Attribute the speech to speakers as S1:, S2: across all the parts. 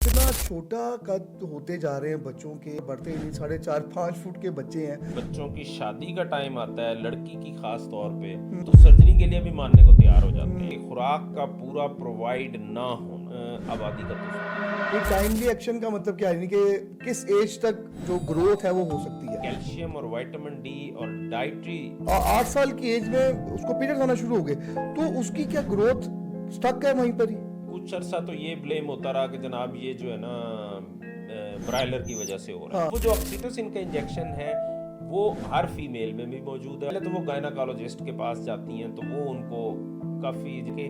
S1: इतना छोटा कद होते जा रहे हैं बच्चों के, बढ़ते ही नहीं, 4.5-5 फुट के बच्चे हैं।
S2: बच्चों की शादी का टाइम आता है, लड़की की खास तौर पे, तो सर्जरी के लिए भी मानने को तैयार हो जाते हैं। खुराक का पूरा प्रोवाइड ना होना आबादी का दुश्मन।
S1: एक टाइमली एक्शन का मतलब क्या है, यानी कि किस एज तक जो ग्रोथ है वो हो सकती है।
S2: कैल्शियम और विटामिन डी और डाइटरी
S1: 8 साल की एज में उसको पीरियड्स आना शुरू हो गए, तो उसकी क्या ग्रोथ स्टक है वहीं पर ही।
S2: कुछ अरसा तो ये ब्लेम होता रहा कि जनाब ये जो है ना ब्रायलर की वजह से हो रहा है।
S1: हाँ।
S2: वो जो ऑक्सीटोसिन का इंजेक्शन है वो हर फीमेल में भी मौजूद है। पहले तो वो गायनाकोलॉजिस्ट के पास जाती हैं तो वो उनको काफ़ी के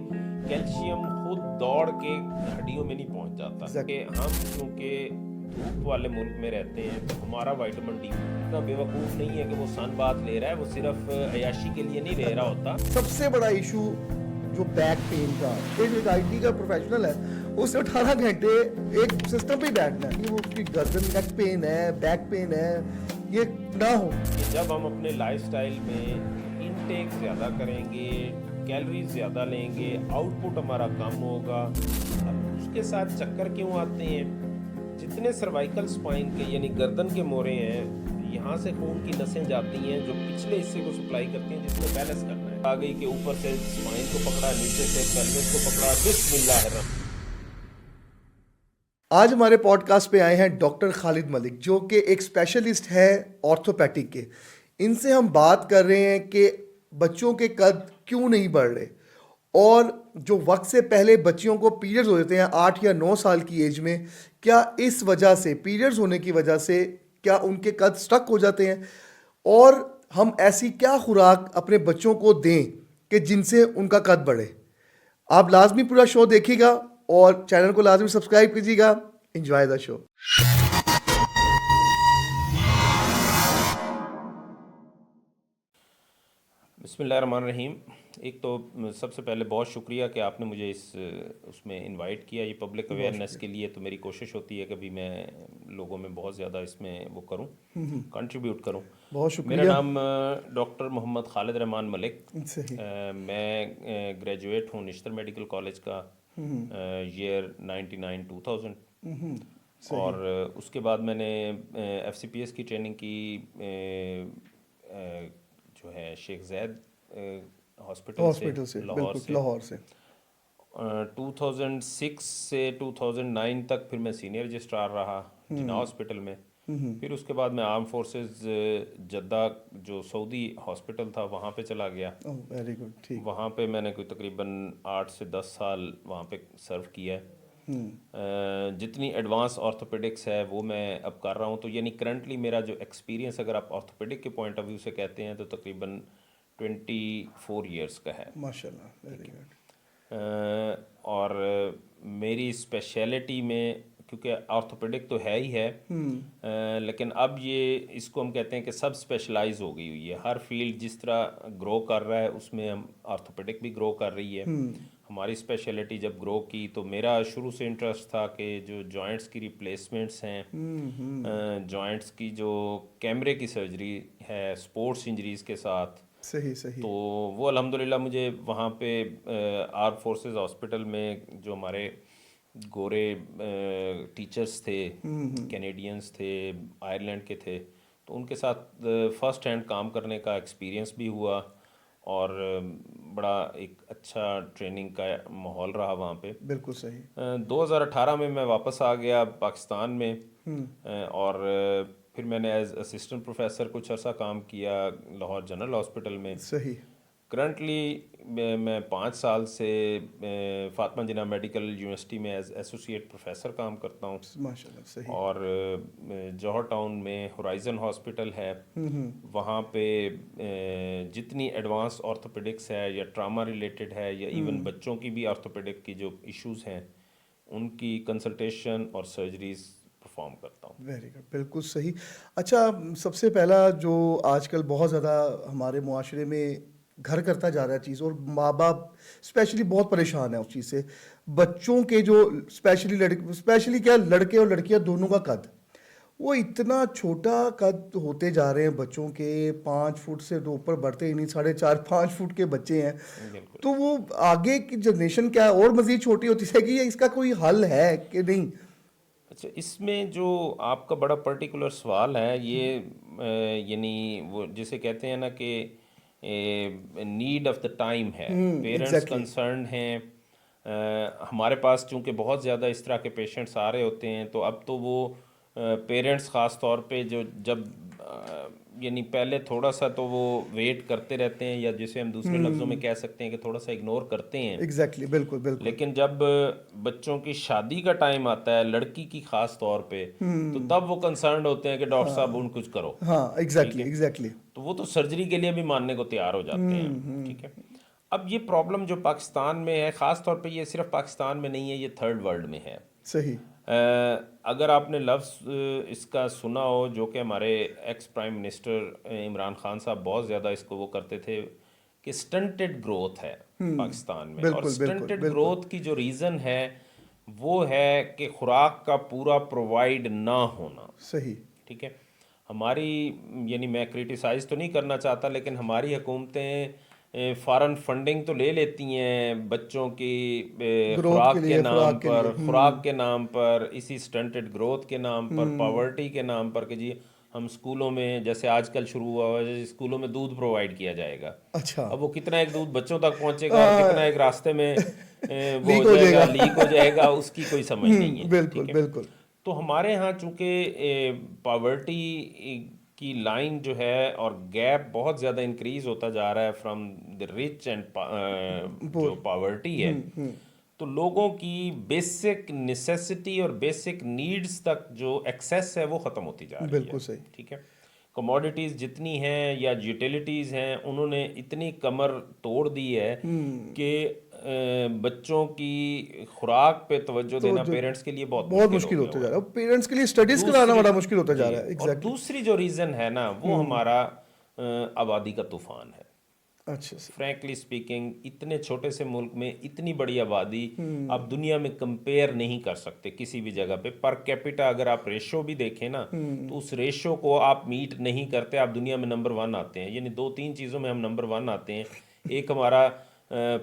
S2: कैल्शियम खुद दौड़ के हड्डियों में नहीं पहुंच जाता कि हम क्योंकि धूप वाले मुल्क में रहते हैं तो हमारा विटामिन डी इतना बेवकूफ़ नहीं है कि वो सन बाथ ले रहा है, वो सिर्फ अयाशी के लिए नहीं ले रहा होता।
S1: सबसे बड़ा इशू जो बैक पेन का, एक आईटी का प्रोफेशनल है, उसे 18 घंटे एक सिस्टम पे ही बैठना है। वो उसकी गर्दन नेक पेन है, बैक पेन है, ये ना हो।
S2: जब हम अपने लाइफस्टाइल में इनटेक ज़्यादा करेंगे, कैलोरीज ज़्यादा लेंगे, आउटपुट हमारा कम होगा। अब उसके साथ चक्कर क्यों आते हैं? जितने सर्वाइकल स्पाइन के यानी गर्दन के मोरे हैं, यहाँ से खून की नसें जाती हैं जो पिछले हिस्से को सप्लाई करती हैं जिसमें बैलेंस करना है। आ गई कि ऊपर से स्पाइन को पकड़ा, नीचे से पेल्विस को पकड़ा, बिस्मिल्लाह।
S1: आज हमारे पॉडकास्ट पे आए हैं डॉक्टर खालिद मलिक, जो कि एक स्पेशलिस्ट है ऑर्थोपैटिक के। इनसे हम बात कर रहे हैं कि बच्चों के कद क्यों नहीं बढ़ रहे, और जो वक्त से पहले बच्चियों को पीरियड्स हो जाते हैं 8 या 9 साल की एज में, क्या इस वजह से, पीरियड्स होने की वजह से, क्या उनके कद स्टक हो जाते हैं, और हम ऐसी क्या खुराक अपने बच्चों को दें कि जिनसे उनका कद बढ़े। आप लाजमी पूरा शो देखिएगा और चैनल को लाजमी सब्सक्राइब कीजिएगा। Enjoy the show.
S2: बिस्मिल्लाहिर्रहमानिर्रहीम। एक तो सबसे पहले बहुत शुक्रिया कि आपने मुझे इस उसमें इनवाइट किया। ये पब्लिक अवेयरनेस के लिए तो मेरी कोशिश होती है कभी मैं लोगों में बहुत ज़्यादा इसमें वो करूं, कंट्रीब्यूट करूं।
S1: बहुत शुक्रिया।
S2: मेरा नाम डॉक्टर मोहम्मद खालिद रहमान मलिक।
S1: सही।
S2: मैं ग्रेजुएट हूँ निश्तर मेडिकल कॉलेज का ईयर 99-2000। और उसके बाद मैंने FCPS की ट्रेनिंग की जो है शेख जैद हॉस्पिटल से लाहौर से। 2006 से 2009 तक फिर मैं सीनियर रजिस्ट्रार रहा जिन्ना हॉस्पिटल में। फिर उसके बाद मैं आर्म फोर्सेस जद्दा जो सऊदी हॉस्पिटल था वहाँ पे चला गया।
S1: Very good. ठीक।
S2: वहाँ पे मैंने कोई तकरीबन 8 से 10 साल वहाँ पे सर्व किया है। जितनी एडवांस ऑर्थोपेडिक्स है वो मैं अब कर रहा हूँ। तो यानी करंटली मेरा जो एक्सपीरियंस अगर आप ऑर्थोपेडिक के पॉइंट ऑफ व्यू से कहते हैं तो तकरीबन 24 इयर्स का है
S1: माशाल्लाह। Very good.
S2: और मेरी स्पेशलिटी में क्योंकि ऑर्थोपेडिक तो है ही है, लेकिन अब ये इसको हम कहते हैं कि सब स्पेशलाइज हो गई हुई है। हर फील्ड जिस तरह ग्रो कर रहा है उसमें हम ऑर्थोपेडिक भी ग्रो कर रही है। हमारी स्पेशलिटी जब ग्रो की तो मेरा शुरू से इंटरेस्ट था कि जो जॉइंट्स की रिप्लेसमेंट्स हैं, जॉइंट्स की जो कैमरे की सर्जरी है स्पोर्ट्स इंजरीज के साथ,
S1: सही।
S2: तो वो अल्हम्दुलिल्लाह मुझे वहाँ पे आर्म फोर्सेस हॉस्पिटल में जो हमारे गोरे टीचर्स थे, कैनेडियंस थे, आयरलैंड के थे, तो उनके साथ फर्स्ट हैंड काम करने का एक्सपीरियंस भी हुआ और बड़ा एक अच्छा ट्रेनिंग का माहौल रहा वहाँ पे।
S1: बिल्कुल सही।
S2: 2018 में मैं वापस आ गया पाकिस्तान में और फिर मैंने एज असिस्टेंट प्रोफेसर कुछ अर्सा काम किया लाहौर जनरल हॉस्पिटल में।
S1: सही।
S2: करंटली मैं 5 साल से फातिमा जिन्ना मेडिकल यूनिवर्सिटी में एज एसोसिएट प्रोफेसर काम करता हूँ।
S1: माशाल्लाह। सही।
S2: और जौहर टाउन में होराइजन हॉस्पिटल है, वहाँ पे जितनी एडवांस ऑर्थोपेडिक्स है या ट्रामा रिलेटेड है या इवन बच्चों की भी ऑर्थोपेडिक की जो इश्यूज हैं उनकी कंसल्टेशन और सर्जरीज परफॉर्म करता हूँ।
S1: Very good. बिल्कुल सही। अच्छा, सबसे पहला जो आजकल बहुत ज़्यादा हमारे मुआशरे में घर करता जा रहा है चीज़, और माँ बाप स्पेशली बहुत परेशान है उस चीज़ से, बच्चों के जो स्पेशली क्या लड़के और लड़कियां दोनों का कद, वो इतना छोटा कद होते जा रहे हैं बच्चों के, 5 फुट से तो ऊपर बढ़ते ही नहीं, 4.5-5 फुट के बच्चे हैं। तो वो आगे की जनरेशन क्या और मज़ीद छोटी होती जाएगी, या इसका कोई हल है कि नहीं?
S2: अच्छा, इसमें जो आपका बड़ा पर्टिकुलर सवाल है ये यानी वो जिसे कहते हैं ना कि नीड ऑफ द टाइम है, पेरेंट्स
S1: एग्जैक्टली।
S2: कंसर्न हैं। हमारे पास चूंकि बहुत ज़्यादा इस तरह के पेशेंट्स आ रहे होते हैं, तो अब तो वो पेरेंट्स ख़ास तौर पे जो जब यानी पहले थोड़ा सा तो वो वेट करते रहते हैं, या जिसे हम दूसरे लफ्ज़ों में कह सकते हैं कि थोड़ा सा इग्नोर करते हैं।
S1: एग्जैक्टली, बिल्कुल बिल्कुल।
S2: लेकिन जब बच्चों की शादी का टाइम आता है, लड़की की खास तौर पे, तो तब वो कंसर्न होते हैं कि डॉक्टर साहब उन कुछ करो।
S1: हाँ,
S2: ठीक
S1: एग्जैक्टली
S2: है,
S1: एग्जैक्टली।
S2: तो वो तो सर्जरी के लिए भी मानने को तैयार हो जाते हैं। ठीक है, अब ये प्रॉब्लम जो पाकिस्तान में है, ख़ास तौर पे ये सिर्फ पाकिस्तान में नहीं है, ये थर्ड वर्ल्ड में है।
S1: सही।
S2: अगर आपने लफ्ज़ इसका सुना हो, जो कि हमारे ex prime minister Imran Khan साहब बहुत ज़्यादा इसको वो करते थे, कि स्टंटेड ग्रोथ है पाकिस्तान में। और
S1: बिल्कुल बिल्कुल
S2: स्टंटेड
S1: बिल्कुल।
S2: ग्रोथ की जो रीज़न है वो है कि खुराक का पूरा प्रोवाइड ना होना।
S1: सही।
S2: ठीक है, हमारी यानी मैं क्रिटिसाइज़ तो नहीं करना चाहता, लेकिन हमारी हुकूमतें फॉरेन फंडिंग तो ले लेती हैं बच्चों की
S1: ग्रोथ के
S2: खुराक के
S1: लिए,
S2: नाम
S1: खुराक के लिए।
S2: पर, खुराक के नाम पर, इसी स्टंटेड ग्रोथ के नाम पर, पॉवर्टी के नाम पर, कि जी हम स्कूलों में, जैसे आजकल शुरू हुआ है, जैसे स्कूलों में दूध प्रोवाइड किया जाएगा।
S1: अच्छा।
S2: अब वो कितना एक दूध बच्चों तक पहुंचेगा और कितना एक रास्ते में वो हो
S1: लीक हो
S2: जाएगा,
S1: जाएगा।
S2: लीक हो जाएगा, उसकी कोई समझ नहीं है।
S1: बिल्कुल
S2: ठीक है,
S1: बिल्कुल।
S2: तो हमारे यहाँ चूँकि पॉवर्टी की लाइन जो है और गैप बहुत ज़्यादा इंक्रीज होता जा रहा है फ्रॉम द रिच एंड जो
S1: बोर।
S2: पॉवर्टी है, तो लोगों की बेसिक नेसेसिटी और बेसिक नीड्स तक जो एक्सेस है वो ख़त्म होती जा रही है।
S1: बिल्कुल सही।
S2: ठीक है, कमोडिटीज़ जितनी हैं या यूटिलिटीज़ हैं, उन्होंने इतनी कमर तोड़ दी है कि बच्चों की खुराक पे तवज्जो
S1: तो
S2: देना
S1: जो
S2: पेरेंट्स के लिए बहुत
S1: बहुत
S2: मुश्किल हो
S1: मुश्किल
S2: गया
S1: होता
S2: हुआ
S1: जा
S2: है।
S1: रहा है, पेरेंट्स के लिए स्टडीज कराना
S2: दूसरी
S1: बड़ा मुश्किल होता जा
S2: जी,
S1: रहा है।
S2: और
S1: एग्जैक्टली।
S2: दूसरी जो रीज़न है ना, वो हमारा आबादी का तूफान है।
S1: अच्छा सही।
S2: फ्रैंकली स्पीकिंग, इतने छोटे से मुल्क में इतनी बड़ी आबादी आप दुनिया में कंपेयर नहीं कर सकते किसी भी जगह पे। पर कैपिटा अगर आप रेशो भी देखें ना, तो उस रेशो को आप मीट नहीं करते, आप दुनिया में नंबर वन आते हैं। यानी दो तीन चीज़ों में हम नंबर वन आते हैं। एक हमारा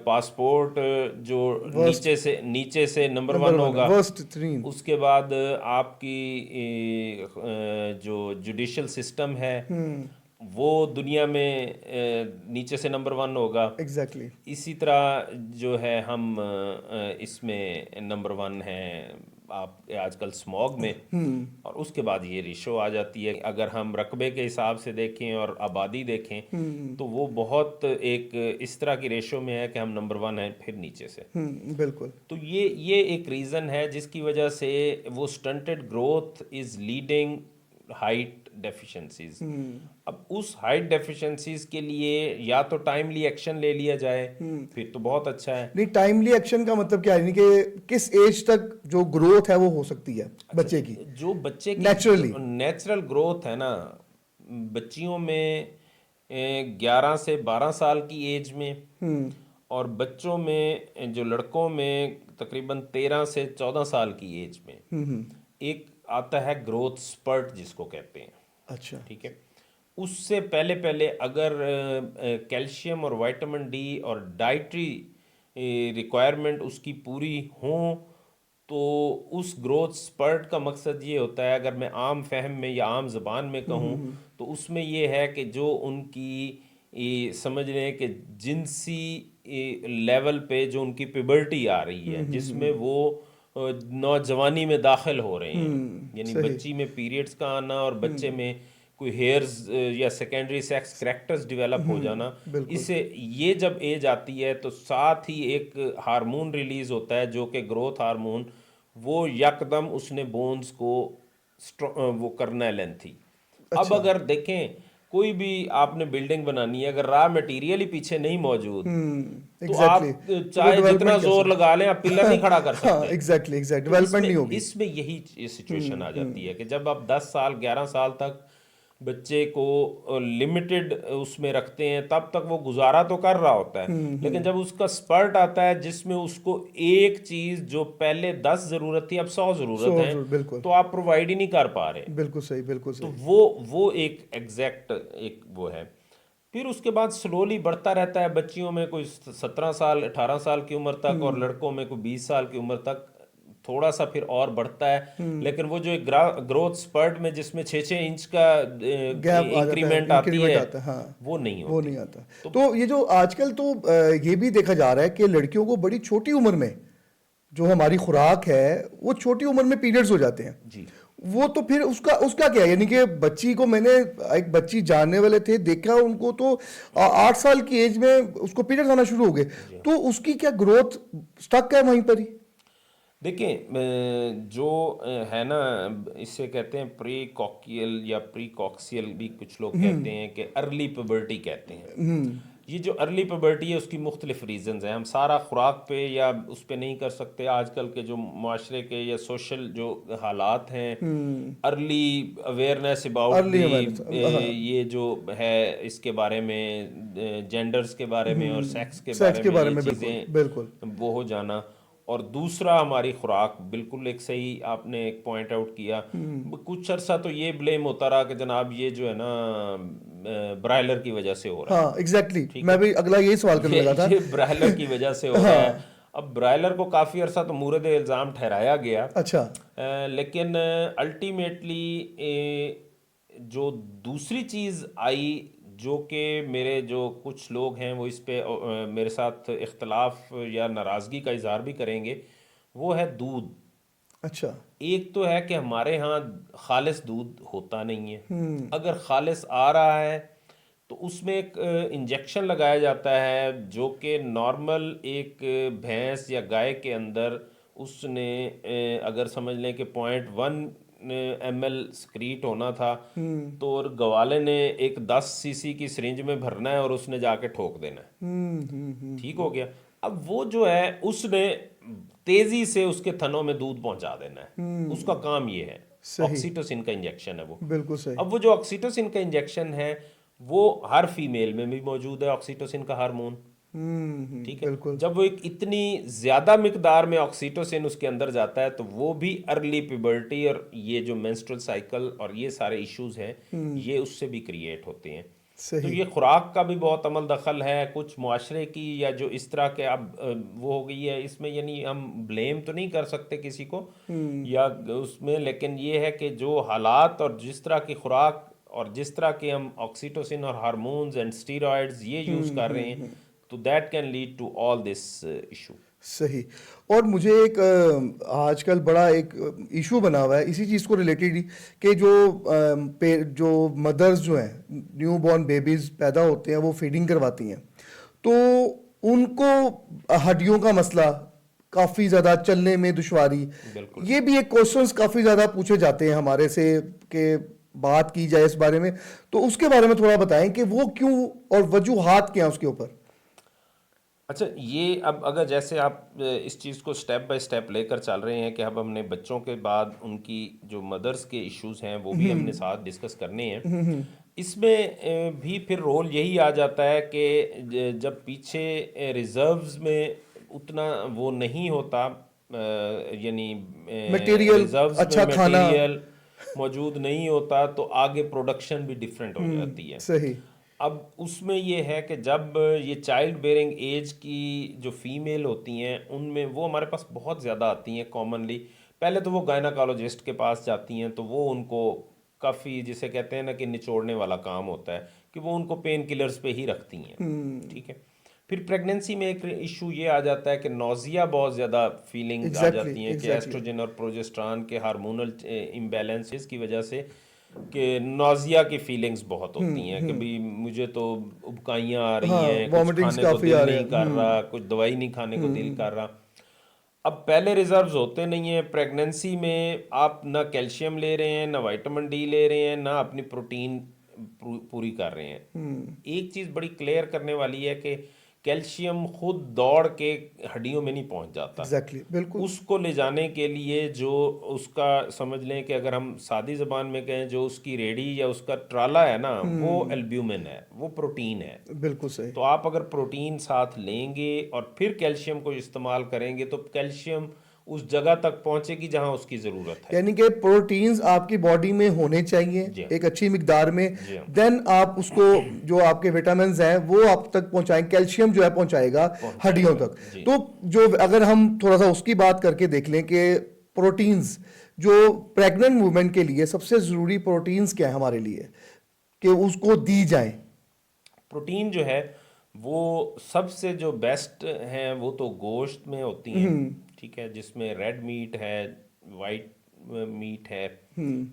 S2: पासपोर्ट जो
S1: वर्स्ट।
S2: नीचे से नंबर
S1: नंबर
S2: वन
S1: वन है,
S2: होगा।
S1: वर्स्ट 3।
S2: उसके बाद आपकी जो जुडिशल सिस्टम है वो दुनिया में नीचे से नंबर वन होगा।
S1: एग्जैक्टली।
S2: इसी तरह जो है हम इसमें नंबर वन हैं आप आजकल स्मॉग में। और उसके बाद ये रेशो आ जाती है। अगर हम रकबे के हिसाब से देखें और आबादी देखें, तो वो बहुत एक इस तरह की रेशो में है कि हम नंबर वन हैं फिर नीचे से।
S1: बिल्कुल।
S2: तो ये एक रीज़न है जिसकी वजह से वो stunted growth is leading height deficiencies. अब उस हाइट डेफिशिएंसीज के लिए या तो टाइमली एक्शन ले लिया जाए, फिर तो बहुत अच्छा है।
S1: नहीं, टाइमली एक्शन का मतलब क्या है? यानी कि किस एज तक जो ग्रोथ है वो हो सकती है
S2: अच्छा,
S1: बच्चे की
S2: जो बच्चे की
S1: नेचुरली?
S2: नेचुरल ग्रोथ है ना, बच्चियों में 11 से 12 साल की एज में, और बच्चों में जो लड़कों में तकरीबन 13 से 14 साल की एज में एक आता है ग्रोथ स्पर्ट जिसको कहते हैं।
S1: अच्छा।
S2: ठीक है, उससे पहले पहले अगर कैल्शियम और विटामिन डी और डाइटरी रिक्वायरमेंट उसकी पूरी हो, तो उस ग्रोथ स्पर्ट का मकसद ये होता है, अगर मैं आम फहम में या आम ज़बान में कहूँ, तो उसमें ये है कि जो उनकी समझ लें कि जिनसी लेवल पे जो उनकी पिबर्टी आ रही है, जिसमें वो नौजवानी में दाखिल हो रहे हैं, यानी
S1: सही।
S2: बच्ची में पीरियड्स का आना और बच्चे में कोई हेयर्स या सेकेंडरी सेक्स करैक्टर्स डेवलप हो जाना,
S1: बिल्कुल।
S2: इससे ये जब एज आती है तो साथ ही एक हार्मोन रिलीज होता है जो कि ग्रोथ हार्मोन, वो यकदम उसने बोन्स को वो करना है लेंथी। अब
S1: अच्छा।
S2: अगर देखें कोई भी आपने बिल्डिंग बनानी है, अगर रॉ मटेरियल ही पीछे नहीं मौजूद, तो
S1: एग्जैक्टली,
S2: आप
S1: तो वो
S2: चाहे जितना
S1: डेवलपमेंट कैसे?
S2: जोर लगा लें आप पिलर नहीं खड़ा कर
S1: हाँ,
S2: सकते।
S1: एग्जैक्टली एग्जैक्ट,
S2: तो
S1: डेवलपमेंट
S2: इसमें
S1: नहीं होगी।
S2: इसमें यही सिचुएशन आ जाती है कि जब आप 10 साल 11 साल तक बच्चे को लिमिटेड उसमें रखते हैं, तब तक वो गुजारा तो कर रहा होता है, लेकिन जब उसका स्पर्ट आता है जिसमें उसको एक चीज़ जो पहले 10 ज़रूरत थी अब 100 ज़रूरत है,
S1: बिल्कुल।
S2: तो आप प्रोवाइड ही नहीं कर पा रहे।
S1: बिल्कुल सही, बिल्कुल
S2: तो
S1: सही।
S2: वो एक एग्जैक्ट एक वो है। फिर उसके बाद स्लोली बढ़ता रहता है, बच्चियों में कोई 17 साल 18 साल की उम्र तक और लड़कों में कोई 20 साल की उम्र तक थोड़ा सा फिर और बढ़ता है, लेकिन वो जो एक ग्रोथ स्पर्ट में जिसमें 6-6 इंच का
S1: गैप आ जाता है,
S2: इंक्रीमेंट आती
S1: इंक्रीमेंट
S2: है,
S1: आता है, हाँ
S2: वो नहीं
S1: वो
S2: होती।
S1: नहीं आता। तो ये जो आजकल तो ये भी देखा जा रहा है कि लड़कियों को बड़ी छोटी उम्र में जो हमारी खुराक है वो छोटी उम्र में पीरियड्स हो जाते हैं।
S2: जी।
S1: वो तो फिर उसका उसका क्या है? यानी कि बच्ची को मैंने एक बच्ची जानने वाले थे, देखा उनको तो 8 साल की एज में उसको पीरियड्स आना शुरू हो गए। तो उसकी क्या ग्रोथ स्टक है वहीं पर ही?
S2: देखिए जो है ना, इससे कहते हैं प्री कॉकियल या प्री कॉक्सियल भी कुछ लोग कहते हैं, कि अर्ली प्यूबर्टी कहते हैं। ये जो अर्ली प्यूबर्टी है उसकी मुख्तलिफ रीजंस हैं। हम सारा खुराक पे या उस पे नहीं कर सकते। आजकल के जो माशरे के या सोशल जो हालात हैं, अर्ली अवेयरनेस अबाउट
S1: अर्ली
S2: दी
S1: हमारे, हाँ,
S2: ये जो है इसके बारे में, जेंडर्स के बारे में और सेक्स के
S1: सेक्स
S2: बारे
S1: के
S2: में,
S1: बारे
S2: ये
S1: में, बिल्कुल
S2: चीज़ें
S1: बिल्कुल।
S2: वो हो जाना। और दूसरा हमारी खुराक, बिल्कुल एक सही आपने एक पॉइंट आउट किया। कुछ अरसा तो ये ब्लेम होता रहा कि जनाब ये जो है ना ब्रायलर की वजह से हो रहा है।
S1: हाँ एग्जैक्टली,
S2: ठीक
S1: मैं
S2: है,
S1: भी अगला यही सवाल करने लगा था।
S2: ये ब्रायलर की वजह से हो रहा है।
S1: हाँ,
S2: अब ब्रायलर को काफ़ी अरसा तो मूरद इल्ज़ाम ठहराया गया,
S1: अच्छा,
S2: लेकिन अल्टीमेटली जो दूसरी चीज़ आई, जो कि मेरे जो कुछ लोग हैं वो इस पे मेरे साथ इख्तलाफ या नाराज़गी का इजहार भी करेंगे, वो है दूध।
S1: अच्छा,
S2: एक तो है कि हमारे यहाँ खालिस दूध होता नहीं है। अगर खालिस आ रहा है तो उसमें एक इंजेक्शन लगाया जाता है, जो कि नॉर्मल एक भैंस या गाय के अंदर उसने अगर समझ लें कि 0.1 ml सक्रीट होना था, तो और गवाले ने एक 10 सीसी की सिरिंज में भरना है और उसने जाके ठोक देना है। ठीक हो गया। अब वो जो है उसने तेजी से उसके थनों में दूध पहुंचा देना है, उसका काम ये है।
S1: सही,
S2: ऑक्सीटोसिन का इंजेक्शन है वो।
S1: बिल्कुल सही।
S2: अब वो जो ऑक्सीटोसिन का इंजेक्शन है वो हर फीमेल में भी मौजूद है, ऑक्सीटोसिन का हार्मोन। ठीक है,
S1: बिल्कुल
S2: जब वो एक इतनी ज्यादा मिकदार में ऑक्सीटोसिन उसके अंदर जाता है तो वो भी अर्ली प्यूबर्टी और ये जो मेंस्ट्रुअल साइकिल और ये सारे इश्यूज हैं, ये उससे भी क्रिएट होते हैं। तो
S1: सही,
S2: ये खुराक का भी बहुत अमल दखल है, कुछ मुआशरे की या जो इस तरह के अब वो हो गई है इसमें। यानी हम ब्लेम तो नहीं कर सकते किसी को या उसमें, लेकिन ये है कि जो हालात और जिस तरह की खुराक और जिस तरह के हम ऑक्सीटोसिन और हार्मोन्स एंड स्टीरॉयड्स ये यूज़ कर रहे हैं, तो that can lead to all this issue.
S1: सही। और मुझे एक आजकल बड़ा एक इशू बना हुआ है इसी चीज़ को रिलेटेड ही, कि जो मदर्स जो हैं, न्यू बॉर्न बेबीज पैदा होते हैं, वो फीडिंग करवाती हैं, तो उनको हड्डियों का मसला, काफ़ी ज़्यादा चलने में दुश्वारी,
S2: बिल्कुल।
S1: ये भी एक क्वेश्चंस काफ़ी ज़्यादा पूछे जाते हैं हमारे से, कि बात की जाए इस बारे में। तो उसके बारे में थोड़ा बताएं कि वो क्यों और वजूहात क्या हैं उसके ऊपर।
S2: अच्छा, ये अब अगर जैसे आप इस चीज़ को स्टेप बाय स्टेप लेकर चल रहे हैं कि अब हमने बच्चों के बाद उनकी जो मदर्स के इश्यूज हैं वो भी हमने साथ डिस्कस करने हैं। इसमें भी फिर रोल यही आ जाता है कि जब पीछे रिजर्व्स में उतना वो नहीं होता, यानी
S1: मटेरियल,
S2: रिजर्व्स में
S1: अच्छा खाना,
S2: मटेरियल मौजूद नहीं होता, तो आगे प्रोडक्शन भी डिफरेंट हो जाती है।
S1: सही,
S2: अब उसमें ये है कि जब ये चाइल्ड बेयरिंग एज की जो फीमेल होती हैं उनमें वो हमारे पास बहुत ज़्यादा आती हैं कॉमनली। पहले तो वो गायनाकोलॉजिस्ट के पास जाती हैं, तो वो उनको काफ़ी, जिसे कहते हैं ना कि निचोड़ने वाला काम होता है, कि वो उनको पेन किलर्स पे ही रखती हैं। ठीक है, फिर प्रेगनेंसी में एक इशू ये आ जाता है कि नौजिया बहुत ज़्यादा फीलिंग आ
S1: एग्जैक्टली
S2: जाती हैं, कि
S1: एग्जैक्टली,
S2: एस्ट्रोजन और प्रोजेस्टेरॉन के हार्मोनल इम्बैलेंसेस की वजह से कि नौजिया की फीलिंग्स बहुत होती हैं, कि भाई मुझे तो उबकाइयाँ आ रही
S1: हाँ,
S2: हैं, कुछ
S1: वॉमिटिंग्स
S2: खाने को
S1: काफ़ी
S2: दिल
S1: आ रहे
S2: नहीं
S1: हैं।
S2: कर रहा, कुछ दवाई नहीं खाने को दिल कर रहा। अब पहले रिजर्व्स होते नहीं हैं प्रेगनेंसी में, आप ना कैल्शियम ले रहे हैं, ना विटामिन डी ले रहे हैं, ना अपनी प्रोटीन पूरी कर रहे हैं। एक चीज़ बड़ी क्लियर करने वाली है कि कैल्शियम खुद दौड़ के हड्डियों में नहीं पहुंच जाता।
S1: एग्जैक्टली, बिल्कुल,
S2: उसको ले जाने के लिए जो उसका समझ लें कि अगर हम सादी ज़बान में कहें, जो उसकी रेडी या उसका ट्राला है ना, वो एल्ब्यूमिन है, वो प्रोटीन है।
S1: बिल्कुल सही।
S2: तो आप अगर प्रोटीन साथ लेंगे और फिर कैल्शियम को इस्तेमाल करेंगे तो कैल्शियम उस जगह तक पहुंचेगी जहां उसकी ज़रूरत है।
S1: यानी कि प्रोटीन्स आपकी बॉडी में होने चाहिए
S2: जी हाँ।
S1: एक अच्छी मिकदार में,
S2: जी हाँ।
S1: देन आप उसको जो आपके विटामिन हैं वो आप तक पहुंचाएं, कैल्शियम जो है पहुंचाएगा हड्डियों तक।
S2: जी।
S1: तो जो अगर हम थोड़ा सा उसकी बात करके देख लें कि प्रोटीन्स जो प्रेग्नेंट वुमेन के लिए सबसे ज़रूरी प्रोटीन्स क्या है हमारे लिए कि उसको दी जाए?
S2: प्रोटीन जो है वो सबसे जो बेस्ट हैं वो तो गोश्त में होती हैं, ठीक है, जिसमें रेड मीट है, वाइट मीट है,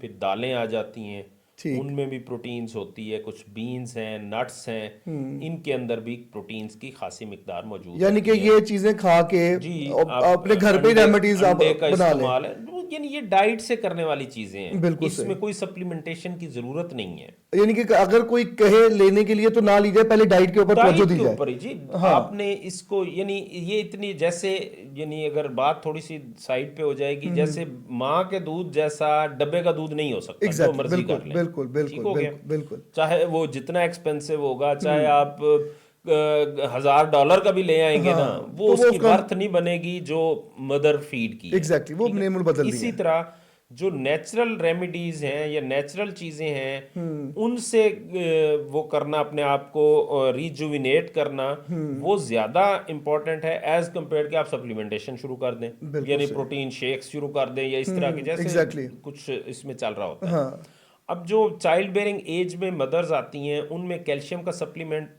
S2: फिर दालें आ जाती हैं,
S1: ठीक।
S2: उनमें भी प्रोटीन्स होती है, कुछ बीन्स हैं, नट्स हैं, इनके अंदर भी प्रोटीन्स की खासी मिकदार मौजूद
S1: यानी कि
S2: होती है।
S1: ये चीज़ें खा के
S2: जी, आप
S1: अपने घर पे
S2: अंडे
S1: रेमेडीज आप
S2: अंडे का
S1: बना लें।
S2: इस्तेमाल है, यानी ये डाइट से करने वाली चीज़ें हैं,
S1: बिल्कुल सही।
S2: इसमें कोई सप्लीमेंटेशन की ज़रूरत नहीं है।
S1: यानी कि अगर कोई कहे लेने के लिए तो ना लीजिए, पहले डाइट के ऊपर तवज्जो
S2: डाइट
S1: दी
S2: के
S1: जाए।
S2: ऊपर ही जी,
S1: हाँ।
S2: आपने इसको यानी ये इतनी जैसे, यानी अगर बात थोड़ी सी साइड पे हो जाएगी, जैसे माँ के दूध जैसा डब्बे का दूध नहीं हो सकता, जो
S1: एग्जैक्टली,
S2: मर्जी
S1: बिल्कुल
S2: कर लें।
S1: बिल्कुल
S2: ठीक
S1: बिल्कुल
S2: हो गया,
S1: बिल्कुल बिल्कुल।
S2: चाहे वो जितना एक्सपेंसिव होगा, चाहे आप $1000 का भी ले आएंगे ना,
S1: हाँ,
S2: वो
S1: तो वो
S2: उसकी
S1: उसका
S2: वर्थ नहीं बनेगी जो मदर फीड की है।
S1: एग्जैक्टली वो
S2: ठीक है,
S1: नेम बदल दिए
S2: इसी
S1: हैं।
S2: तरह जो नेचुरल रेमेडीज हैं या नेचुरल चीज़ें हैं, उनसे वो करना, अपने आप को रिजुविनेट करना, वो ज़्यादा इम्पोर्टेंट है एज कम्पेयर कि आप सप्लीमेंटेशन शुरू कर दें,
S1: बिल्कुल
S2: यानी
S1: सही।
S2: प्रोटीन शेक्स शुरू कर दें या इस तरह के, जैसे
S1: एग्जैक्टली।
S2: कुछ इसमें चल रहा होता है।
S1: हाँ।
S2: अब जो चाइल्ड बेयरिंग एज में मदर्स आती हैं, उनमें कैल्शियम का सप्लीमेंट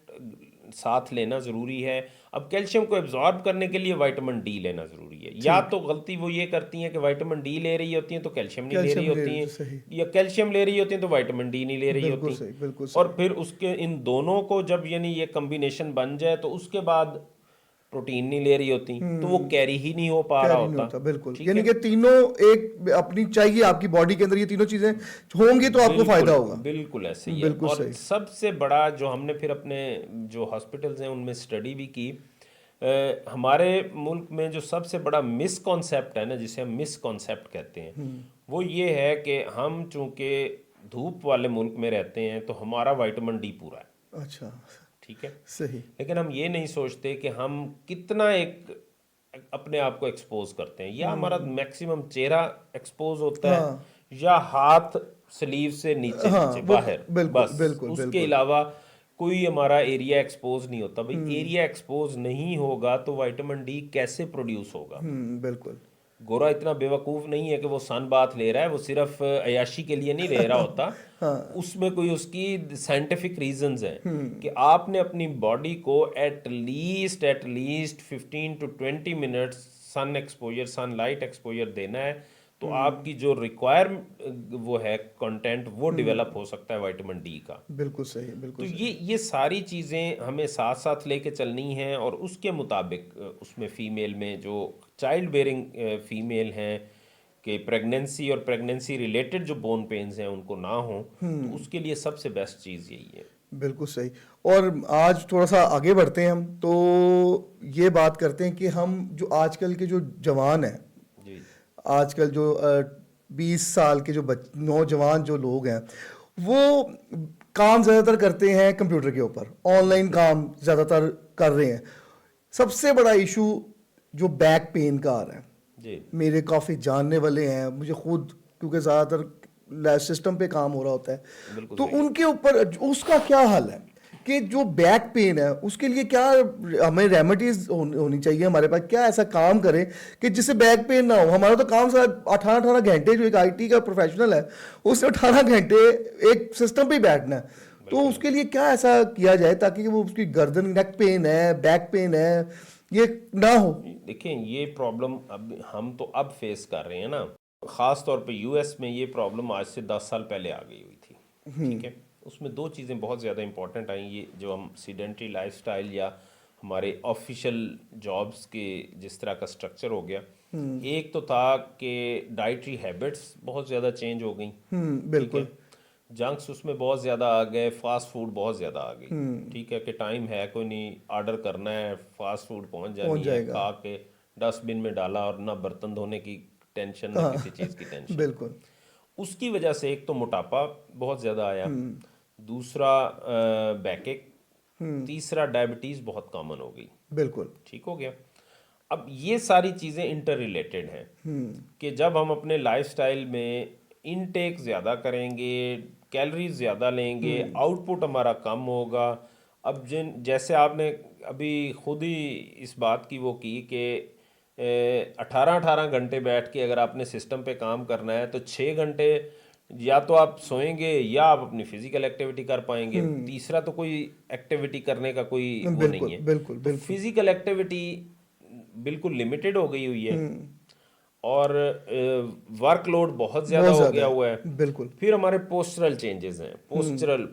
S2: साथ लेना ज़रूरी है। अब कैल्शियम को एब्जॉर्ब करने के लिए विटामिन डी लेना ज़रूरी है। या
S1: ठीक।
S2: तो गलती वो ये करती हैं कि विटामिन डी ले रही होती हैं तो कैल्शियम नहीं ले रही
S1: कैल्शियम ले
S2: होती हैं,
S1: सही।
S2: या कैल्शियम ले रही होती हैं तो विटामिन डी नहीं ले रही
S1: बिल्कुल
S2: होती।
S1: सही, बिल्कुल
S2: और
S1: सही।
S2: फिर उसके इन दोनों को जब यानी ये कम्बिनेशन बन जाए तो उसके बाद प्रोटीन नहीं ले रही होती, तो वो कैरी ही नहीं हो पा रहा
S1: कैरी नहीं
S2: होता।
S1: होता, बिल्कुल।
S2: ठीक
S1: यानी
S2: है,
S1: कि तीनों एक अपनी चाहिए, आपकी बॉडी के अंदर ये तीनों चीजें होंगी तो आपको फायदा
S2: बिल्कुल
S1: होगा।
S2: बिल्कुल ऐसे ही है।
S1: बिल्कुल
S2: और
S1: सही।
S2: सबसे बड़ा जो हमने फिर अपने जो हॉस्पिटल्स हैं उनमें स्टडी भी की, हमारे मुल्क में जो सबसे बड़ा मिसकॉन्सेप्ट है ना, जिसे हम मिसकॉन्सेप्ट कहते हैं, वो ये है कि हम चूंकि धूप वाले मुल्क में रहते हैं तो हमारा विटामिन डी पूरा है।
S1: अच्छा।
S2: ठीक है,
S1: सही।
S2: लेकिन हम ये नहीं सोचते कि हम कितना एक अपने आप को एक्सपोज करते हैं, या हमारा मैक्सिमम चेहरा एक्सपोज होता है,
S1: हाँ।
S2: या हाथ स्लीव से नीचे
S1: हाँ,
S2: नीचे
S1: वो
S2: बाहर,
S1: बिल्कुल
S2: बस
S1: बिल्कुल
S2: उसके
S1: बिल्कुल।
S2: अलावा कोई हमारा एरिया एक्सपोज नहीं होता। भाई एरिया एक्सपोज नहीं होगा तो विटामिन डी कैसे प्रोड्यूस होगा?
S1: बिल्कुल।
S2: गोरा इतना बेवकूफ़ नहीं है कि वो सन बाथ ले रहा है, वो सिर्फ अयाशी के लिए नहीं ले रहा होता।
S1: हाँ।
S2: उसमें कोई उसकी साइंटिफिक रीजंस हैं कि आपने अपनी बॉडी को at least 15 to 20 minutes sun exposure, sunlight exposure देना है, तो आपकी जो रिक्वायर वो है कंटेंट, वो डेवलप हो सकता है विटामिन डी का।
S1: बिल्कुल सही,
S2: तो
S1: बिल्कुल
S2: ये
S1: सही।
S2: ये सारी चीज़ें हमें साथ साथ लेके चलनी हैं, और उसके मुताबिक उसमें फ़ीमेल में जो चाइल्ड बेयरिंग फ़ीमेल हैं कि प्रेगनेंसी और प्रेगनेंसी रिलेटेड जो बोन पेन्स हैं उनको ना हो, तो उसके लिए सबसे बेस्ट चीज़ यही है।
S1: बिल्कुल सही। और आज थोड़ा सा आगे बढ़ते हैं हम, तो ये बात करते हैं कि हम जो आजकल के जो जवान हैं,
S2: जी
S1: आजकल जो 20 साल के जो नौजवान जो लोग हैं, वो काम ज़्यादातर करते हैं कंप्यूटर के ऊपर, ऑनलाइन काम ज़्यादातर कर रहे हैं। सबसे बड़ा इशू जो बैक पेन का आ रहा है,
S2: जी
S1: मेरे काफ़ी जानने वाले हैं, मुझे खुद, क्योंकि ज़्यादातर सिस्टम पे काम हो रहा होता है,
S2: बिल्कुल
S1: तो
S2: सही।
S1: उनके ऊपर उसका क्या हल है कि जो बैक पेन है उसके लिए क्या हमें रेमेडीज होनी चाहिए हमारे पास? क्या ऐसा काम करें कि जिससे बैक पेन ना हो? हमारा तो काम सारा 18-18 घंटे, जो एक आईटी का प्रोफेशनल है उसने 18 घंटे एक सिस्टम पे ही बैठना है, तो
S2: बिल्कुल।
S1: उसके लिए क्या ऐसा किया जाए ताकि वो उसकी गर्दन, नेक पेन है, बैक पेन है, ये ना हो?
S2: देखिए, ये प्रॉब्लम अब हम तो अब फेस कर रहे हैं ना, ख़ास तौर पे यूएस में ये प्रॉब्लम आज से 10 साल पहले आ गई हुई थी। ठीक है, उसमें दो चीज़ें बहुत ज़्यादा इंपॉर्टेंट आई, ये जो हम सीडेंट्री लाइफस्टाइल या हमारे ऑफिशियल जॉब्स के जिस तरह का स्ट्रक्चर हो गया, एक तो था कि डाइटरी हैबिट्स बहुत ज़्यादा चेंज हो गई।
S1: बिल्कुल।
S2: जंक्स उसमें बहुत ज़्यादा आ गए, फास्ट फूड बहुत ज़्यादा आ गई। ठीक है, कि टाइम है कोई नहीं, ऑर्डर करना है, फास्ट फूड पहुंच
S1: पहुंच
S2: जानी है,
S1: जाएगा।
S2: खा के डस्टबिन में डाला, और ना बर्तन धोने की टेंशन ना किसी चीज़ की टेंशन।
S1: बिल्कुल।
S2: उसकी वजह से एक तो मोटापा बहुत ज़्यादा आया, दूसरा बैकएक, तीसरा डायबिटीज़ बहुत कॉमन हो गई।
S1: बिल्कुल।
S2: ठीक हो गया। अब ये सारी चीज़ें इंटर रिलेटेड हैं कि जब हम अपने लाइफस्टाइल में इनटेक ज़्यादा करेंगे, कैलोरीज ज़्यादा लेंगे, आउटपुट हमारा कम होगा। अब जैसे आपने अभी खुद ही इस बात की वो की कि 18-18 घंटे बैठ के अगर आपने सिस्टम पे काम करना है तो 6 घंटे या तो आप सोएंगे या आप अपनी फिजिकल एक्टिविटी कर पाएंगे, तीसरा तो कोई एक्टिविटी करने का कोई वो नहीं
S1: बिल्कुल
S2: है।
S1: बिल्कुल
S2: तो
S1: बिल्कुल
S2: फिजिकल एक्टिविटी बिल्कुल लिमिटेड हो गई हुई है और वर्कलोड बहुत ज़्यादा
S1: बहुत
S2: हो
S1: ज़्यादा
S2: गया हुआ है।
S1: है बिल्कुल
S2: फिर हमारे पोस्चरल चेंजेस हैं,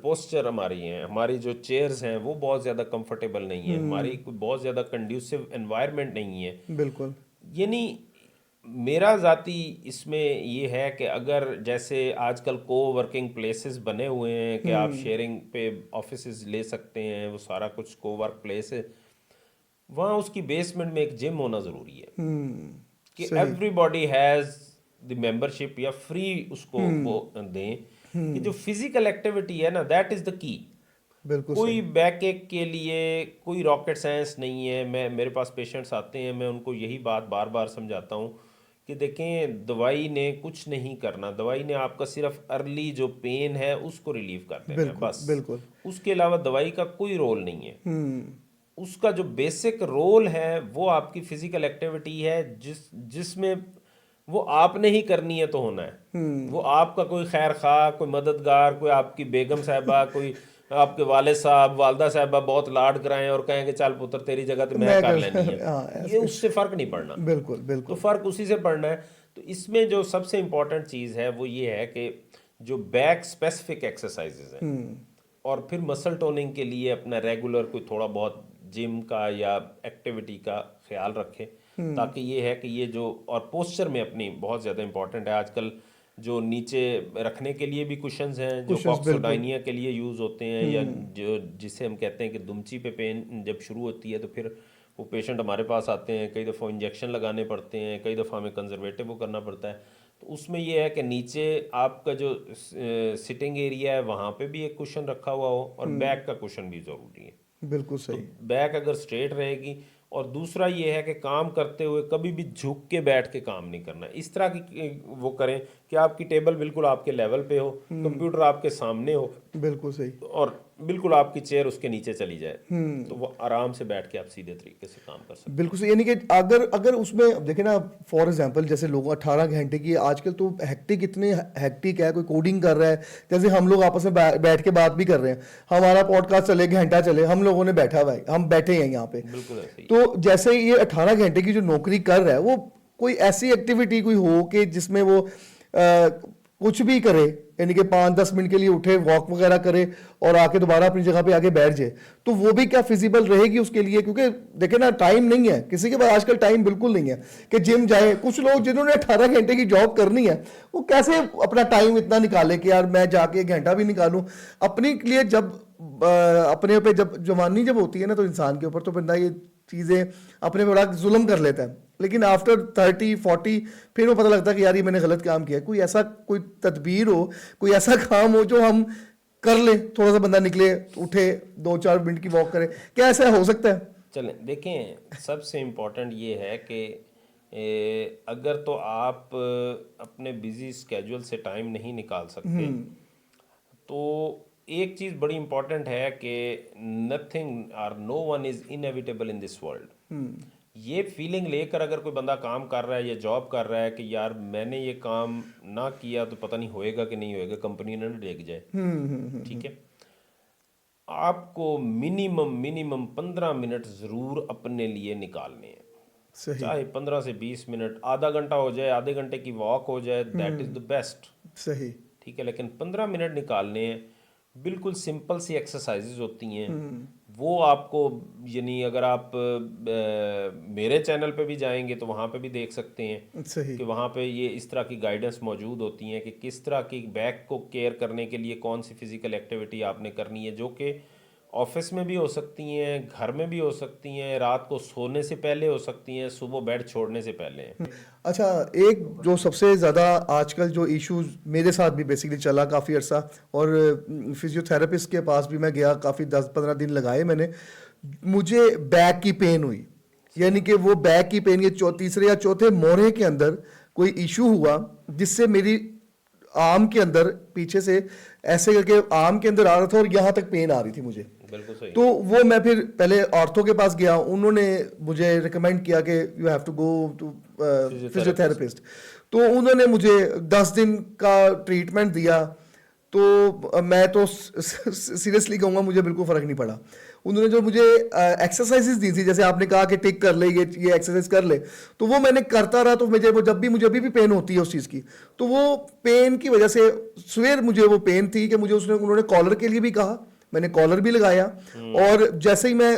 S2: पोस्चर हमारी हैं, हमारी जो चेयर्स हैं वो बहुत ज़्यादा कंफर्टेबल नहीं है, हमारी कोई बहुत ज़्यादा कंड्यूसिव एनवायरनमेंट नहीं है।
S1: बिल्कुल
S2: यानी मेरा ज़ाती इसमें ये है कि अगर जैसे आजकल को वर्किंग प्लेसेस बने हुए हैं कि आप शेयरिंग पे ऑफिसेज ले सकते हैं, वो सारा कुछ को वर्क प्लेस है, वहाँ उसकी बेसमेंट में एक जिम होना ज़रूरी है कि
S1: सही
S2: एवरीबॉडी हैज़ द मेंबरशिप या फ्री उसको वो दें कि जो फिजिकल एक्टिविटी है ना, दैट इज़ द की।
S1: बिल्कुल
S2: कोई
S1: सही
S2: बैक एक के लिए कोई रॉकेट साइंस नहीं है। मैं मेरे पास पेशेंट्स आते हैं, मैं उनको यही बात बार बार समझाता हूँ कि देखें, दवाई ने कुछ नहीं करना, दवाई ने आपका सिर्फ अर्ली जो पेन है उसको रिलीव कर देना है
S1: बिल्कुल
S2: बस।
S1: बिल्कुल
S2: उसके अलावा दवाई का कोई रोल नहीं है। उसका जो बेसिक रोल है वो आपकी फिजिकल एक्टिविटी है, जिसमें वो आपने ही करनी है तो होना है। वो आपका कोई खैर खा, कोई मददगार, कोई आपकी बेगम साहबा, कोई आपके वाले साहब, वालदा साहबा बहुत लाड कराएं और कहें कि चल पुत्र तेरी जगह तो मैं
S1: मैं
S2: कर
S1: कर
S2: लेनी है,
S1: हाँ
S2: ये उससे फ़र्क नहीं पड़ना।
S1: बिल्कुल
S2: तो
S1: बिल्कुल
S2: फ़र्क उसी से पड़ना है। तो इसमें जो सबसे इम्पोर्टेंट चीज़ है वो ये है कि जो बैक स्पेसिफिक एक्सरसाइजेज हैं और फिर मसल टोनिंग के लिए अपना रेगुलर कोई थोड़ा बहुत जिम का या एक्टिविटी का ख्याल रखें, ताकि ये है कि ये जो और पोस्चर में अपनी बहुत ज़्यादा इंपॉर्टेंट है। आजकल जो नीचे रखने के लिए भी कुशन्स हैं जो
S1: कुशन्स बिल्कुल
S2: कॉक्सोडाइनिया के लिए यूज़ होते हैं, या जो जिसे हम कहते हैं कि दुमची पे पेन जब शुरू होती है तो फिर वो पेशेंट हमारे पास आते हैं, कई दफ़ा इंजेक्शन लगाने पड़ते हैं, कई दफ़ा हमें कंजर्वेटिव वो करना पड़ता है। तो उसमें ये है कि नीचे आपका जो सिटिंग एरिया है वहाँ पे भी एक कुशन रखा हुआ हो और बैक का कुशन भी ज़रूरी है।
S1: बिल्कुल
S2: तो
S1: सही
S2: बैक अगर स्ट्रेट रहेगी, और दूसरा ये है कि काम करते हुए कभी भी झुक के बैठ के काम नहीं करना। इस तरह की वो करें कि आपकी टेबल बिल्कुल आपके लेवल पे हो, कंप्यूटर आपके सामने हो
S1: बिल्कुल सही
S2: और बिल्कुल आपकी चेयर उसके नीचे चली जाए, तो वो आराम से बैठ के आप सीधे तरीके से काम कर सकते हैं।
S1: बिल्कुल सही। यानी कि अगर अगर उसमें देखें ना, फॉर एग्जांपल जैसे लोग 18 घंटे की आजकल तो हेक्टिक, इतने हेक्टिक है, कोई कोडिंग कर रहा है, जैसे हम लोग आपस में बैठ के बात भी कर रहे हैं, हमारा पॉडकास्ट चले, घंटा चले, हम लोगों ने बैठा हुआ है, हम बैठे हैं यहाँ पे।
S2: बिल्कुल ऐसे ही।
S1: तो जैसे ये 18 घंटे की जो नौकरी कर रहा है, वो कोई ऐसी एक्टिविटी कोई हो कि जिसमें वो कुछ भी करे, यानी कि 5-10 मिनट के लिए उठे, वॉक वगैरह करे और आके दोबारा अपनी जगह पे आके बैठ जाए, तो वो भी क्या फिजिबल रहेगी उसके लिए? क्योंकि देखे ना, टाइम नहीं है किसी के पास आजकल, टाइम बिल्कुल नहीं है कि जिम जाए। कुछ लोग जिन्होंने 18 घंटे की जॉब करनी है, वो कैसे अपना टाइम इतना निकाले कि यार मैं जाके 1 घंटा भी निकालूं अपने लिए। जब अपने पे जब जवानी जब होती है ना, तो इंसान के ऊपर तो बंदा ये चीज़ें अपने पे बड़ा जुल्म कर लेता है, लेकिन आफ्टर 30-40 फिर वो पता लगता है कि यार ये मैंने गलत काम किया। कोई ऐसा कोई तदबीर हो, कोई ऐसा काम हो जो हम कर ले, थोड़ा सा बंदा निकले, उठे, 2-4 मिनट की वॉक करे, क्या ऐसा हो सकता है?
S2: चलें देखें, सबसे इम्पोर्टेंट ये है कि अगर तो आप अपने बिजी स्केड्यूल से टाइम नहीं निकाल सकते, तो एक चीज़ बड़ी इंपॉर्टेंट है कि नथिंग और no one is inevitable in this world. ये फीलिंग लेकर अगर कोई बंदा काम कर रहा है या जॉब कर रहा है कि यार मैंने ये काम ना किया तो पता नहीं होएगा कि नहीं होएगा, कंपनी ने देख जाए, ठीक है, आपको मिनिमम मिनिमम 15 मिनट ज़रूर अपने लिए निकालने हैं।
S1: सही
S2: चाहे 15 से 20 मिनट, आधा घंटा हो जाए, आधे घंटे की वॉक हो जाए, दैट इज़ द बेस्ट,
S1: सही
S2: ठीक है, लेकिन 15 मिनट निकालने हैं। बिल्कुल सिंपल सी एक्सरसाइजेज होती हैं, वो आपको, यानी अगर आप मेरे चैनल पे भी जाएंगे तो वहाँ पे भी देख सकते हैं
S1: सही
S2: कि वहाँ पे ये इस तरह की गाइडेंस मौजूद होती हैं कि किस तरह की बैक को केयर करने के लिए कौन सी फिज़िकल एक्टिविटी आपने करनी है, जो कि ऑफिस में भी हो सकती हैं, घर में भी हो सकती हैं, रात को सोने से पहले हो सकती हैं, सुबह बेड छोड़ने से पहले हैं।
S1: अच्छा, एक जो सबसे ज़्यादा आजकल जो इश्यूज मेरे साथ भी बेसिकली चला काफ़ी अर्सा, और फिजियोथेरेपिस्ट के पास भी मैं गया, काफ़ी 10-15 दिन लगाए मैंने, मुझे बैक की पेन हुई। यानी कि वो बैक की पेन, ये तीसरे या चौथे मोहरे के अंदर कोई इशू हुआ जिससे मेरी आर्म के अंदर पीछे से ऐसे करके आर्म के अंदर आ रहा था और यहाँ तक पेन आ रही थी मुझे।
S2: बिल्कुल सही।
S1: तो वो मैं फिर पहले ऑर्थो के पास गया, उन्होंने मुझे रिकमेंड किया कि you have to go to physiotherapist. तो उन्होंने मुझे 10 दिन का ट्रीटमेंट दिया। तो मैं तो सीरियसली कहूँगा मुझे बिल्कुल फ़र्क नहीं पड़ा। उन्होंने जो मुझे एक्सरसाइजेज दी थी, जैसे आपने कहा कि टिक कर ले, ये एक्सरसाइज कर ले, तो वो मैंने करता रहा। तो मुझे वो मुझे अभी भी पेन होती है उस चीज़ की, तो वो पेन की वजह से सवेर मुझे वो पेन थी कि मुझे उन्होंने कॉलर के लिए भी कहा, मैंने कॉलर भी लगाया। और जैसे मैं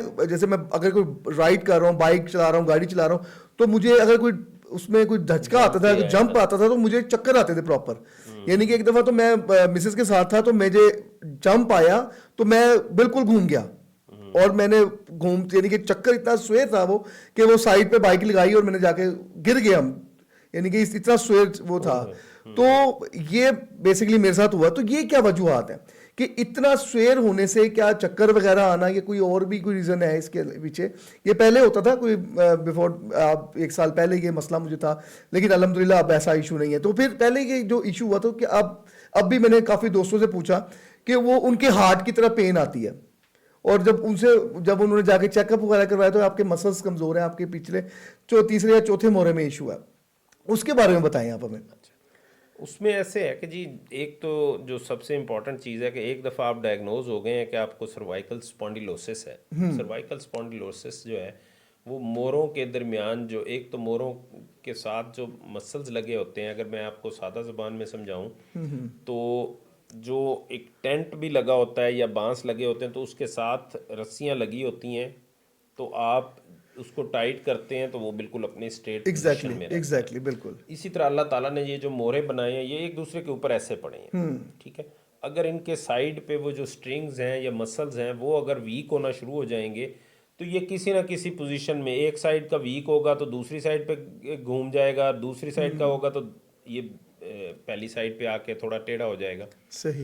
S1: अगर कोई राइड कर रहा हूँ, बाइक चला रहा हूँ, गाड़ी चला रहा हूँ, तो मुझे अगर कोई उसमें कोई धचका आता था, जंप आता था, तो मुझे चक्कर आते थे प्रॉपर। यानी कि एक दफ़ा तो मैं मिसेस के साथ था, तो मुझे जंप आया तो मैं बिल्कुल घूम गया। और मैंने यानी कि चक्कर इतना स्वेर था वो कि वो साइड पे बाइक लगाई और मैंने जाके गिर गया, यानी कि इतना स्वेर वो था। तो ये बेसिकली मेरे साथ हुआ। तो ये क्या वजूहत है कि इतना स्वेर होने से क्या चक्कर वगैरह आना, या कोई और भी कोई रीज़न है इसके पीछे? ये पहले होता था कोई बिफोर 1 साल पहले ये मसला मुझे था, लेकिन अल्हम्दुलिल्लाह अब ऐसा इशू नहीं है। तो फिर पहले ये जो इशू हुआ था कि अब भी मैंने काफ़ी दोस्तों से पूछा कि वो उनके हार्ट की तरह पेन आती है, और जब उन्होंने जाके चेकअप वगैरह करवाया तो आपके मसल्स कमज़ोर हैं, आपके पिछले तीसरे या चौथे मोहरे में इशू है। उसके बारे में बताएं आप हमें।
S2: उसमें ऐसे है कि जी, एक तो जो सबसे इम्पोर्टेंट चीज़ है कि एक दफ़ा आप डायग्नोज हो गए हैं कि आपको सर्वाइकल स्पॉन्डिलोसिस है। सर्वाइकल स्पॉन्डिलोसिस जो है वो मोरों के दरमियान, जो एक तो मोरों के साथ जो मसल्स लगे होते हैं, अगर मैं आपको सादा ज़बान में समझाऊं तो जो एक टेंट भी लगा होता है या बांस लगे होते हैं, तो उसके साथ रस्सियां लगी होती हैं, तो आप उसको टाइट करते हैं तो वो बिल्कुल अपने स्ट्रेट पोजीशन में रहता है।
S1: एग्जैक्टली बिल्कुल।
S2: इसी तरह अल्लाह ताला ने ये जो मोरे बनाए हैं, ये एक दूसरे के ऊपर ऐसे पड़े हैं, ठीक है। अगर इनके साइड पे वो जो स्ट्रिंग्स हैं या मसल्स हैं वो अगर वीक होना शुरू हो जाएंगे, तो ये किसी ना किसी पोजीशन में, एक साइड का वीक होगा तो दूसरी साइड पे घूम जाएगा, दूसरी साइड का होगा तो ये पहली साइड पे आके थोड़ा टेढ़ा हो जाएगा।
S1: सही।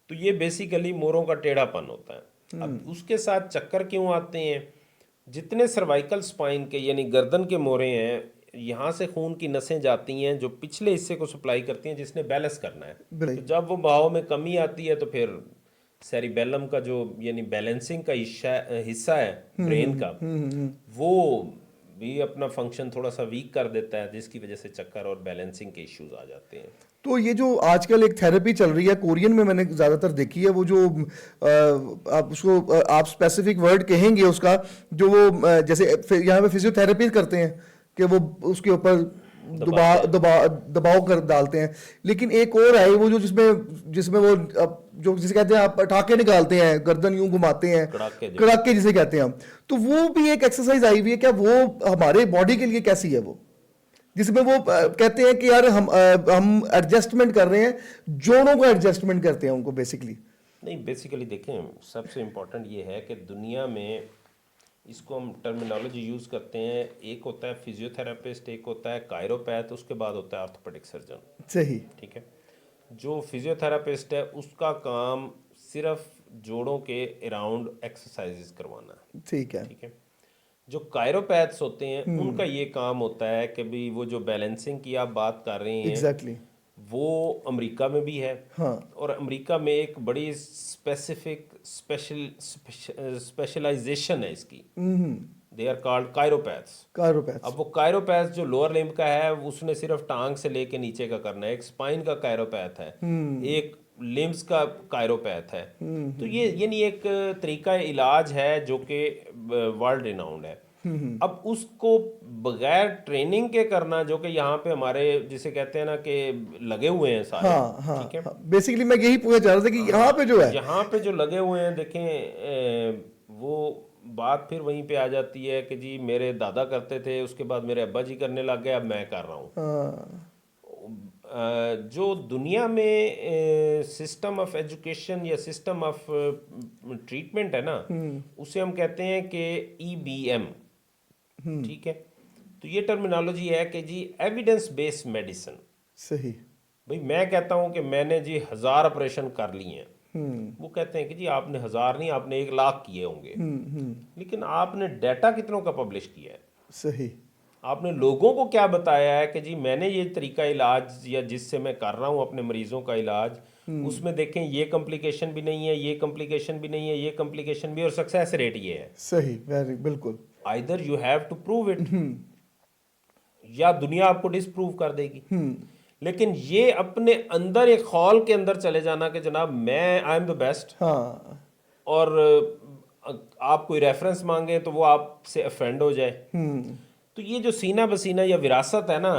S2: तो ये बेसिकली मोरों का टेढ़ापन होता है। अब उसके साथ चक्कर क्यों आते हैं? जितने सर्वाइकल स्पाइन के यानी गर्दन के मोरे हैं, यहाँ से खून की नसें जाती हैं जो पिछले हिस्से को सप्लाई करती हैं, जिसने बैलेंस करना है। तो जब वो बहाव में कमी आती है तो फिर सेरिबेलम का जो यानी बैलेंसिंग का हिस्सा है ब्रेन का, वो भी अपना फंक्शन थोड़ा सा वीक कर देता है, जिसकी वजह से चक्कर और बैलेंसिंग के इश्यूज आ जाते हैं।
S1: तो ये जो आजकल एक थेरेपी चल रही है कोरियन में, मैंने ज़्यादातर देखी है, वो जो आप उसको आप स्पेसिफिक वर्ड कहेंगे उसका, जो वो जैसे यहाँ पे फिजियोथेरेपी करते हैं कि वो उसके ऊपर दबाव कर डालते हैं। लेकिन एक और है वो जो जिसमें वो जो जिसे कहते हैं आप पटाखे निकालते हैं, गर्दन यूं घुमाते हैं, कड़ाके जिसे कहते हैं हम। तो वो भी एक एक्सरसाइज आई हुई है, क्या वो हमारे बॉडी के लिए कैसी है वो, जिसमें वो कहते हैं कि यार हम एडजस्टमेंट कर रहे हैं, जोड़ों को एडजस्टमेंट करते हैं उनको बेसिकली?
S2: नहीं, बेसिकली देखें, सबसे इम्पोर्टेंट ये है कि दुनिया में इसको हम टर्मिनोलॉजी यूज़ करते हैं। एक होता है फिजियोथेरेपिस्ट, एक होता है कायरोपैथ, उसके बाद होता है ऑर्थोपेडिक सर्जन।
S1: सही।
S2: ठीक है। जो फिजियोथेरेपिस्ट है उसका काम सिर्फ जोड़ों के अराउंड एक्सरसाइजेस करवाना है।
S1: ठीक है।
S2: ठीक है। जो कायरोपैथ्स होते हैं उनका ये काम होता है कि भाई वो जो बैलेंसिंग की आप बात कर रहे हैं,
S1: एग्जैक्टली।
S2: वो अमेरिका में भी है।
S1: हाँ।
S2: और अमेरिका में एक बड़ी स्पेशलाइजेशन है इसकी। They are called chiropaths. अब वो कायरोपैथ जो लोअर लिम्ब का है उसने सिर्फ टांग से लेके नीचे का करना है। एक स्पाइन का कायरोपैथ है, एक लिम्स का कायरोपैथ है। तो ये यानी एक तरीका इलाज है जो कि वर्ल्ड रिनाउंड है। अब उसको बगैर ट्रेनिंग के करना, जो कि यहाँ पे हमारे जिसे कहते हैं ना कि लगे हुए हैं सारे।
S1: हाँ हाँ
S2: ठीक है।
S1: हाँ, बेसिकली मैं यही पूछना चाह रहा था कि यहाँ पे जो है,
S2: यहाँ पे जो लगे हुए हैं, देखें वो बात फिर वहीं पे आ जाती है कि जी मेरे दादा करते थे, उसके बाद मेरे अब्बा जी करने लग गए, अब मैं कर रहा हूँ।
S1: हाँ,
S2: जो दुनिया में सिस्टम ऑफ एजुकेशन या सिस्टम ऑफ ट्रीटमेंट है ना, उसे हम कहते हैं कि EBM। ठीक है। तो ये टर्मिनोलॉजी है कि जी एविडेंस बेस्ड मेडिसिन।
S1: सही।
S2: भाई मैं कहता हूँ कि मैंने जी 1000 ऑपरेशन कर लिए हैं, वो कहते हैं कि जी आपने 1000 नहीं, आपने 1 लाख किए होंगे, लेकिन आपने डाटा कितनों का पब्लिश किया है?
S1: सही।
S2: आपने लोगों को क्या बताया है कि जी मैंने ये तरीका इलाज या जिससे मैं कर रहा हूँ अपने मरीजों का इलाज, उसमें देखें ये कॉम्प्लिकेशन भी नहीं है, ये कॉम्प्लिकेशन भी नहीं है, ये कॉम्प्लिकेशन भी, और सक्सेस रेट ये है।
S1: सही, वेरी, बिल्कुल।
S2: Either you have to prove it, या दुनिया आपको डिसप्रूव कर देगी। लेकिन ये अपने अंदर एक हॉल के अंदर चले जाना कि जनाब मैं आई एम द बेस्ट,
S1: हाँ।
S2: और आप कोई रेफरेंस मांगे तो वो आपसे अफेंड हो जाए, तो ये जो सीना बसीना या विरासत है ना,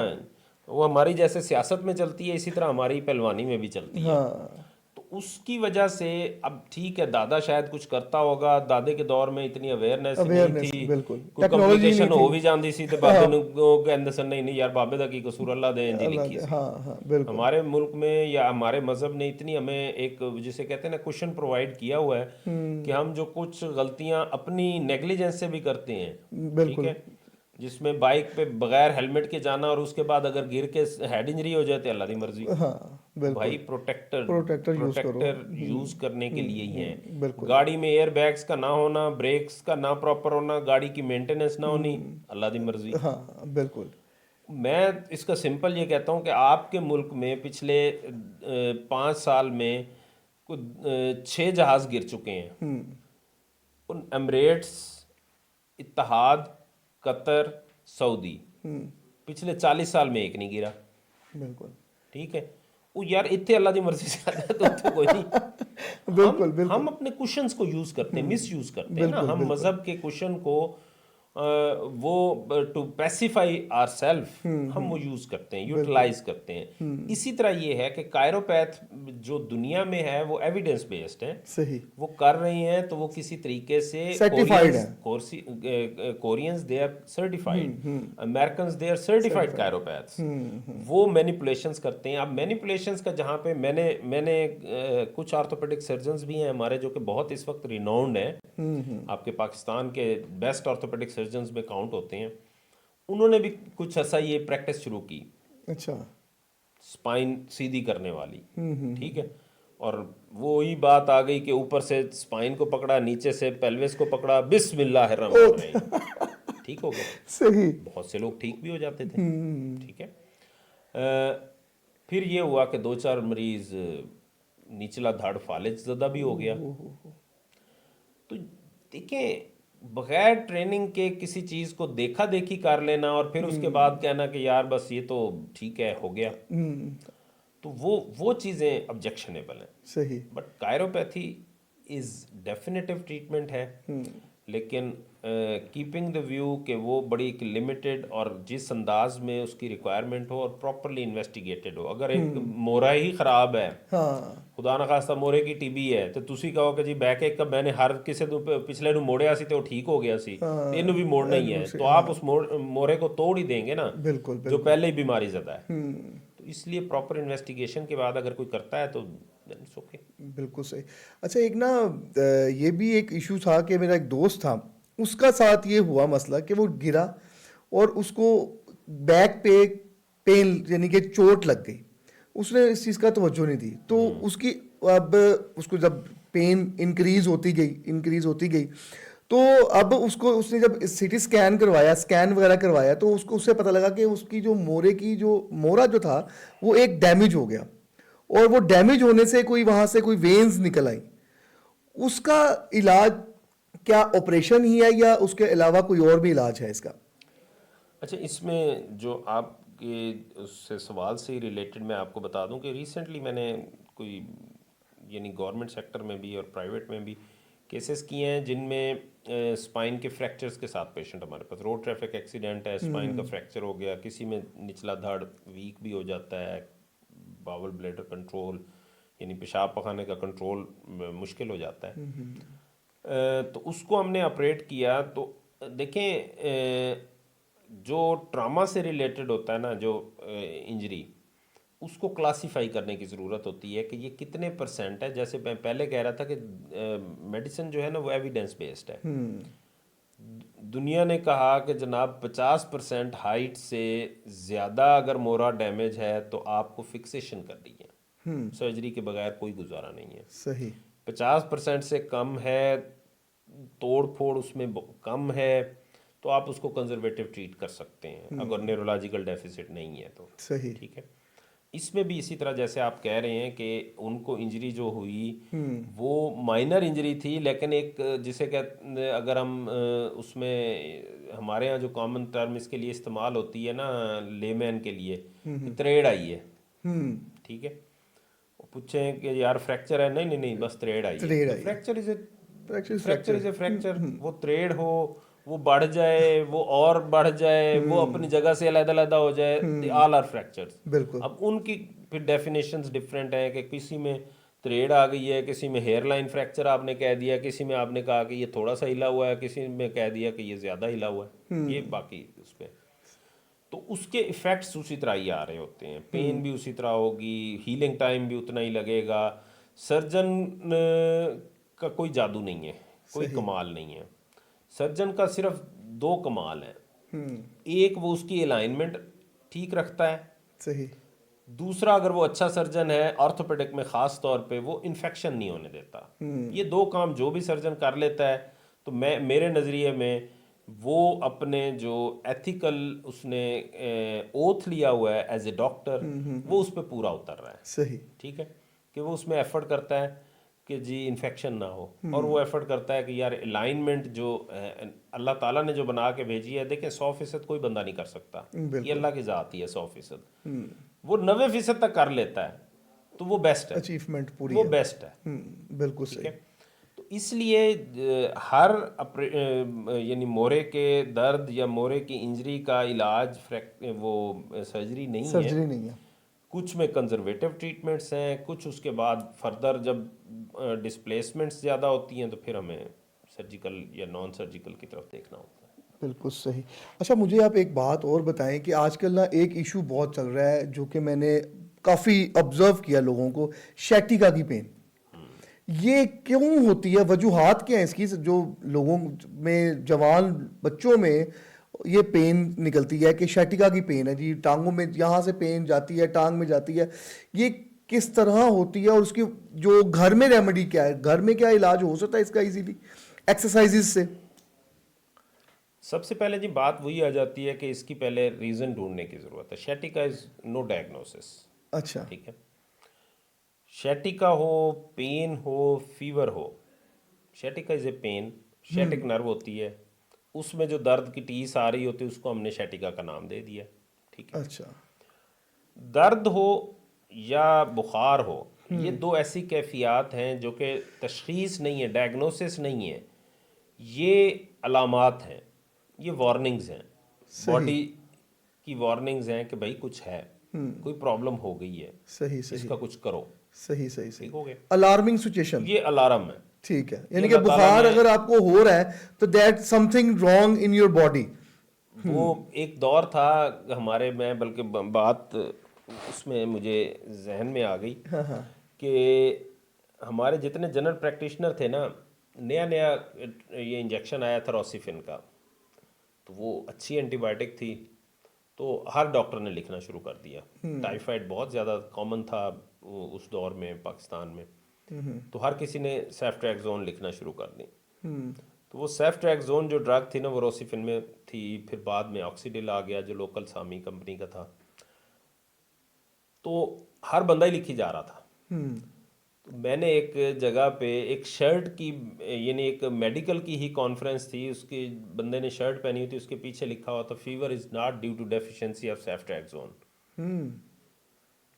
S2: वो हमारी जैसे सियासत में चलती है, इसी तरह हमारी पहलवानी में भी चलती है।
S1: हाँ,
S2: तो उसकी वजह से अब ठीक है, दादा शायद कुछ करता होगा, दादे के दौर में इतनी अवेयरनेस नहीं
S1: अवेयरनेस,
S2: थी,
S1: बिल्कुल,
S2: कोई
S1: टेक्नोलॉजी नहीं
S2: कॉम्प्लिकेशन
S1: थी।
S2: हो भी जाती सी तो बाबे नु कहते सन नहीं नहीं यार बाबे दा की कसूर, अल्लाह दे इंजी
S1: अल्लाह
S2: लिखी
S1: दे,
S2: सी।
S1: हाँ हाँ, बिल्कुल।
S2: हमारे मुल्क में या हमारे मजहब ने इतनी हमें एक जिसे कहते हैं ना कुशन प्रोवाइड किया हुआ है कि हम जो कुछ गलतियां अपनी नेग्लिजेंस से भी करते हैं, ठीक
S1: बिल्कुल।
S2: है, जिसमें बाइक पे बगैर हेलमेट के जाना और उसके बाद अगर गिर के हेड इंजरी हो जाए तो अल्लाह दी मर्जी।
S1: हाँ,
S2: तो भाई
S1: बिल्कुल।
S2: प्रोटेक्टर
S1: प्रोटेक्टर यूज करो।
S2: प्रोटेक्टर यूज करने के लिए ही हैं।
S1: बिल्कुल।
S2: गाड़ी में एयर बैग्स का ना होना, ब्रेक्स का ना प्रॉपर होना, गाड़ी की मेंटेनेंस ना होनी, अल्लाह दी मर्जी।
S1: हाँ, बिल्कुल।
S2: मैं इसका सिंपल ये कहता हूँ कि आपके मुल्क में पिछले 5 साल में कुछ 6 जहाज गिर चुके हैं। उन एमरेट्स, इत्तेहाद, कतर, सऊदी, पिछले 40 साल में एक नहीं गिरा।
S1: बिल्कुल।
S2: ठीक है, वो यार इतने अल्लाह की मर्जी से आता है तो उत्थे कोई नहीं। हम
S1: बिल्कुल,
S2: हम
S1: बिल्कुल।
S2: अपने कुशंस को यूज करते हैं, मिस यूज करते हैं ना,
S1: बिल्कुल,
S2: हम
S1: बिल्कुल।
S2: मजहब के कुशन को वो टू पैसिफाई आर सेल्फ हम वो यूज करते हैं,
S1: बिल्कुल।
S2: यूटिलाइज करते हैं। इसी तरह ये है कि कायरोपैथ जो दुनिया में है वो एविडेंस बेस्ड है,
S1: सही।
S2: वो कर रहे हैं तो वो किसी तरीके से
S1: सर्टिफाइड है।
S2: Koreans they are certified, Americans they are certified
S1: certified.
S2: Chiropaths. वो मैनिपुलेशंस करते हैं। अब मैनिपुलेशंस का जहाँ पे मैंने मैंने कुछ ऑर्थोपेडिक सर्जन्स भी हैं हमारे जो कि बहुत इस वक्त रिनाउंड हैं, आपके पाकिस्तान के बेस्ट ऑर्थोपेडिक सर्जन्स में काउंट होते हैं। उन्होंने भी कुछ ऐसा ये प्रैक्टिस शुरू की,
S1: अच्छा।
S2: स्पाइन सीधी करने वाली, ठीक है, और वो ही बात आ गई कि ऊपर से स्पाइन को पकड़ा, नीचे से पेल्विस को पकड़ा, बिस्मिल्लाहिर्रहमानिर्रहीम, ठीक हो गया।
S1: सही।
S2: बहुत से लोग ठीक भी हो जाते थे, ठीक है। फिर ये हुआ कि 2-4 मरीज निचला धड़ फालिज ज़दा भी हो गया। तो देखें, बगैर ट्रेनिंग के किसी चीज़ को देखा देखी कर लेना और फिर उसके बाद कहना कि यार बस ये तो ठीक है हो गया, तो वो चीज़ें ऑब्जेक्शनेबल हैं।
S1: सही।
S2: बट कायरोपैथी इज़ डेफिनेटिव ट्रीटमेंट है, लेकिन कीपिंग द व्यू कि वो बड़ी एक लिमिटेड और जिस अंदाज में उसकी रिक्वायरमेंट हो और प्रॉपरली इन्वेस्टिगेटेड हो। अगर एक मोरा ही ख़राब है,
S1: हाँ।
S2: खुदा ना खास्ता मोरे की टीबी है, तो तुसी कहो कि जी बैक एक मैंने हर किसी तो पिछले ਨੂੰ मोड़िया सी तो वो ठीक हो गया सी, तो इन्हू भी मोड़ना ही है, तो आप उस मोरे को तोड़ ही देंगे ना,
S1: बिल्कुल,
S2: जो
S1: बिल्कुल।
S2: पहले ही बीमारी ज़्यादा है। तो इसलिए प्रॉपर इन्वेस्टिगेशन के बाद अगर कोई करता है तो इट्स ओके।
S1: बिल्कुल सही। अच्छा, एक ना ये भी एक इशू था कि मेरा एक दोस्त था, उसका साथ ये हुआ मसला कि वो गिरा और उसको बैक पे पेन यानी कि चोट लग गई। उसने इस चीज़ का तवज्जो नहीं दी, तो उसकी अब उसको जब पेन इंक्रीज होती गई, तो अब उसको उसने जब सीटी स्कैन करवाया, स्कैन वगैरह करवाया, तो उसको उससे पता लगा कि उसकी जो मोरा जो था वो एक डैमेज हो गया, और वो डैमेज होने से कोई वहां से कोई वेन्स निकल आई। उसका इलाज क्या ऑपरेशन ही है या उसके अलावा कोई और भी इलाज है इसका?
S2: अच्छा, इसमें जो आपके उससे सवाल से रिलेटेड मैं आपको बता दूं कि रिसेंटली मैंने कोई यानी गवर्नमेंट सेक्टर में भी और प्राइवेट में भी केसेस किए हैं जिनमें स्पाइन के फ्रैक्चर्स के साथ पेशेंट हमारे पास, रोड ट्रैफिक एक्सीडेंट है, स्पाइन का फ्रैक्चर हो गया, किसी में निचला धड़ वीक भी हो जाता है, बावल ब्लैडर कंट्रोल यानी पेशाब पखाने का कंट्रोल मुश्किल हो जाता है, तो उसको हमने ऑपरेट किया। तो देखें, जो ट्रामा से रिलेटेड होता है ना, जो इंजरी, उसको क्लासिफाई करने की ज़रूरत होती है कि ये कितने % है। जैसे मैं पहले कह रहा था कि मेडिसिन जो है ना वो एविडेंस बेस्ड है। दुनिया ने कहा कि जनाब 50% हाइट से ज़्यादा अगर मोरा डैमेज है तो आपको फिक्सेशन करनी है, सर्जरी के बगैर कोई गुजारा नहीं है।
S1: सही।
S2: 50% से कम है, तोड़ फोड़ उसमें कम है, तो आप उसको कंजर्वेटिव ट्रीट कर सकते हैं अगर न्यूरोलॉजिकल डेफिसिट नहीं है तो।
S1: सही।
S2: ठीक है। इसमें भी इसी तरह जैसे आप कह रहे हैं कि उनको इंजरी जो हुई वो माइनर इंजरी थी, लेकिन एक जिसे कहते अगर हम उसमें हमारे यहाँ जो कॉमन टर्म इसके लिए इस्तेमाल होती है ना लेमैन के लिए, कि त्रेड़ आई है। ठीक है। वो पूछें कि यार फ्रैक्चर है, नहीं नहीं नहीं बस त्रेड़ आई है।
S1: त्रेड़
S2: तो
S1: आई है।
S2: Fracture is a
S1: fracture is
S2: fracture is a
S1: fracture.
S2: Fracture. वो त्रेड़ हो, वो बढ़ जाए, वो और बढ़ जाए, वो अपनी जगह से अलग-अलग हो जाए, दे ऑल आर फ्रैक्चर्स।
S1: बिल्कुल।
S2: अब उनकी फिर डेफिनेशंस डिफरेंट हैं कि किसी में त्रेड़ आ गई है, किसी में हेयर लाइन फ्रैक्चर आपने कह दिया, किसी में आपने कहा कि ये थोड़ा सा हिला हुआ है, किसी में कह दिया कि ये ज़्यादा हिला हुआ है। ये बाकी उस पर तो उसके इफ़ेक्ट्स उसी तरह ही आ रहे होते हैं, पेन भी उसी तरह होगी, हीलिंग टाइम भी उतना ही लगेगा। सर्जन का कोई जादू नहीं है, कोई
S1: सही।
S2: कमाल नहीं है। सर्जन का सिर्फ दो कमाल हैं। एक वो उसकी अलाइनमेंट ठीक रखता है,
S1: सही।
S2: दूसरा अगर वो अच्छा सर्जन है ऑर्थोपेडिक में ख़ास तौर पे वो इन्फेक्शन नहीं होने देता। ये दो काम जो भी सर्जन कर लेता है तो मैं मेरे नज़रिए में वो अपने जो एथिकल उसने ओथ लिया हुआ है एज ए डॉक्टर वो उस पर पूरा उतर रहा है।
S1: सही।
S2: ठीक है। कि वो उसमें एफर्ट करता है कि जी इन्फेक्शन ना हो, और वो एफर्ट करता है कि यार अलाइनमेंट जो अल्लाह ताला ने जो बना के भेजी है, देखें 100% कोई बंदा नहीं कर सकता, ये
S1: बिल्कुल।
S2: अल्लाह की ज़ात ही है। 100% वो 90% तक कर लेता है तो वो बेस्ट है,
S1: अचीवमेंट पूरी
S2: वो
S1: है।
S2: बेस्ट है।
S1: बिल्कुल
S2: ठीक
S1: सही।
S2: है। तो इसलिए हर यानी मोरे के दर्द या मोरे की इंजरी का इलाज वो सर्जरी नहीं है।
S1: सर्जरी नहीं है।
S2: कुछ में कंजर्वेटिव ट्रीटमेंट्स हैं, कुछ उसके बाद फर्दर जब डिस्प्लेसमेंट्स ज़्यादा होती हैं तो फिर हमें सर्जिकल या नॉन सर्जिकल की तरफ देखना होता है।
S1: बिल्कुल सही। अच्छा, मुझे आप एक बात और बताएं कि आजकल ना एक इशू बहुत चल रहा है जो कि मैंने काफ़ी ऑब्जर्व किया लोगों को, शैटिका की पेन। ये क्यों होती है, वजूहात क्या है इसकी, जो लोगों में, जवान बच्चों में ये पेन निकलती है कि शैटिका की पेन है जी, टांगों में यहाँ से पेन जाती है, टांग में जाती है, ये किस तरह होती है और उसकी जो घर में रेमेडी क्या है, घर में क्या इलाज हो सकता है इसका इजीली एक्सरसाइजेज से?
S2: सबसे पहले जी बात वही आ जाती है कि इसकी पहले रीज़न ढूंढने की ज़रूरत है। Sciatica is no diagnosis.
S1: अच्छा।
S2: ठीक है। शैटिका हो, पेन हो, फीवर हो, sciatica is a pain, sciatic nerve होती है, उसमें जो दर्द की टीस आ रही होती है उसको हमने शैटिका का नाम दे दिया। ठीक है।
S1: अच्छा।
S2: दर्द हो या बुखार हो, ये दो ऐसी कैफियत हैं जो कि तशखीस नहीं है, डायग्नोसिस नहीं है, ये अलामात हैं, ये वार्निंग्स हैं,
S1: सही।
S2: बॉडी की वार्निंग्स हैं कि भाई कुछ है, कोई प्रॉब्लम हो गई है,
S1: सही। सही।
S2: इसका कुछ करो।
S1: सही। सही। सही।
S2: ठीक हो गया।
S1: Alarming situation.
S2: ये अलार्म है।
S1: ठीक है,
S2: ये
S1: यानी कि
S2: अल्लाह ताला
S1: बुखार
S2: ने
S1: अगर आपको हो रहा है तो that something wrong in your body.
S2: वो एक दौर था हमारे में, बल्कि बात उसमें मुझे जहन में आ गई कि हमारे जितने जनरल प्रैक्टिशनर थे ना, नया नया ये इंजेक्शन आया था रोसिफिन का, तो वो अच्छी एंटीबायोटिक थी तो हर डॉक्टर ने लिखना शुरू कर दिया। टाइफाइड बहुत ज़्यादा कॉमन था उस दौर में पाकिस्तान में, तो हर किसी ने सेफ्ट्रैक्सोन लिखना शुरू कर दी। तो वो सेफ्ट्रैक्सोन जो ड्रग थी ना वो रोसिफिन में थी, फिर बाद में ऑक्सीडिल आ गया जो लोकल सामी कंपनी का था, तो हर बंदा ही लिखी जा रहा था। तो मैंने एक जगह पे एक शर्ट की, यानी एक मेडिकल की ही कॉन्फ्रेंस थी, उसके बंदे ने शर्ट पहनी हुई थी, उसके पीछे लिखा हुआ था fever is not due to deficiency of ceftriaxone.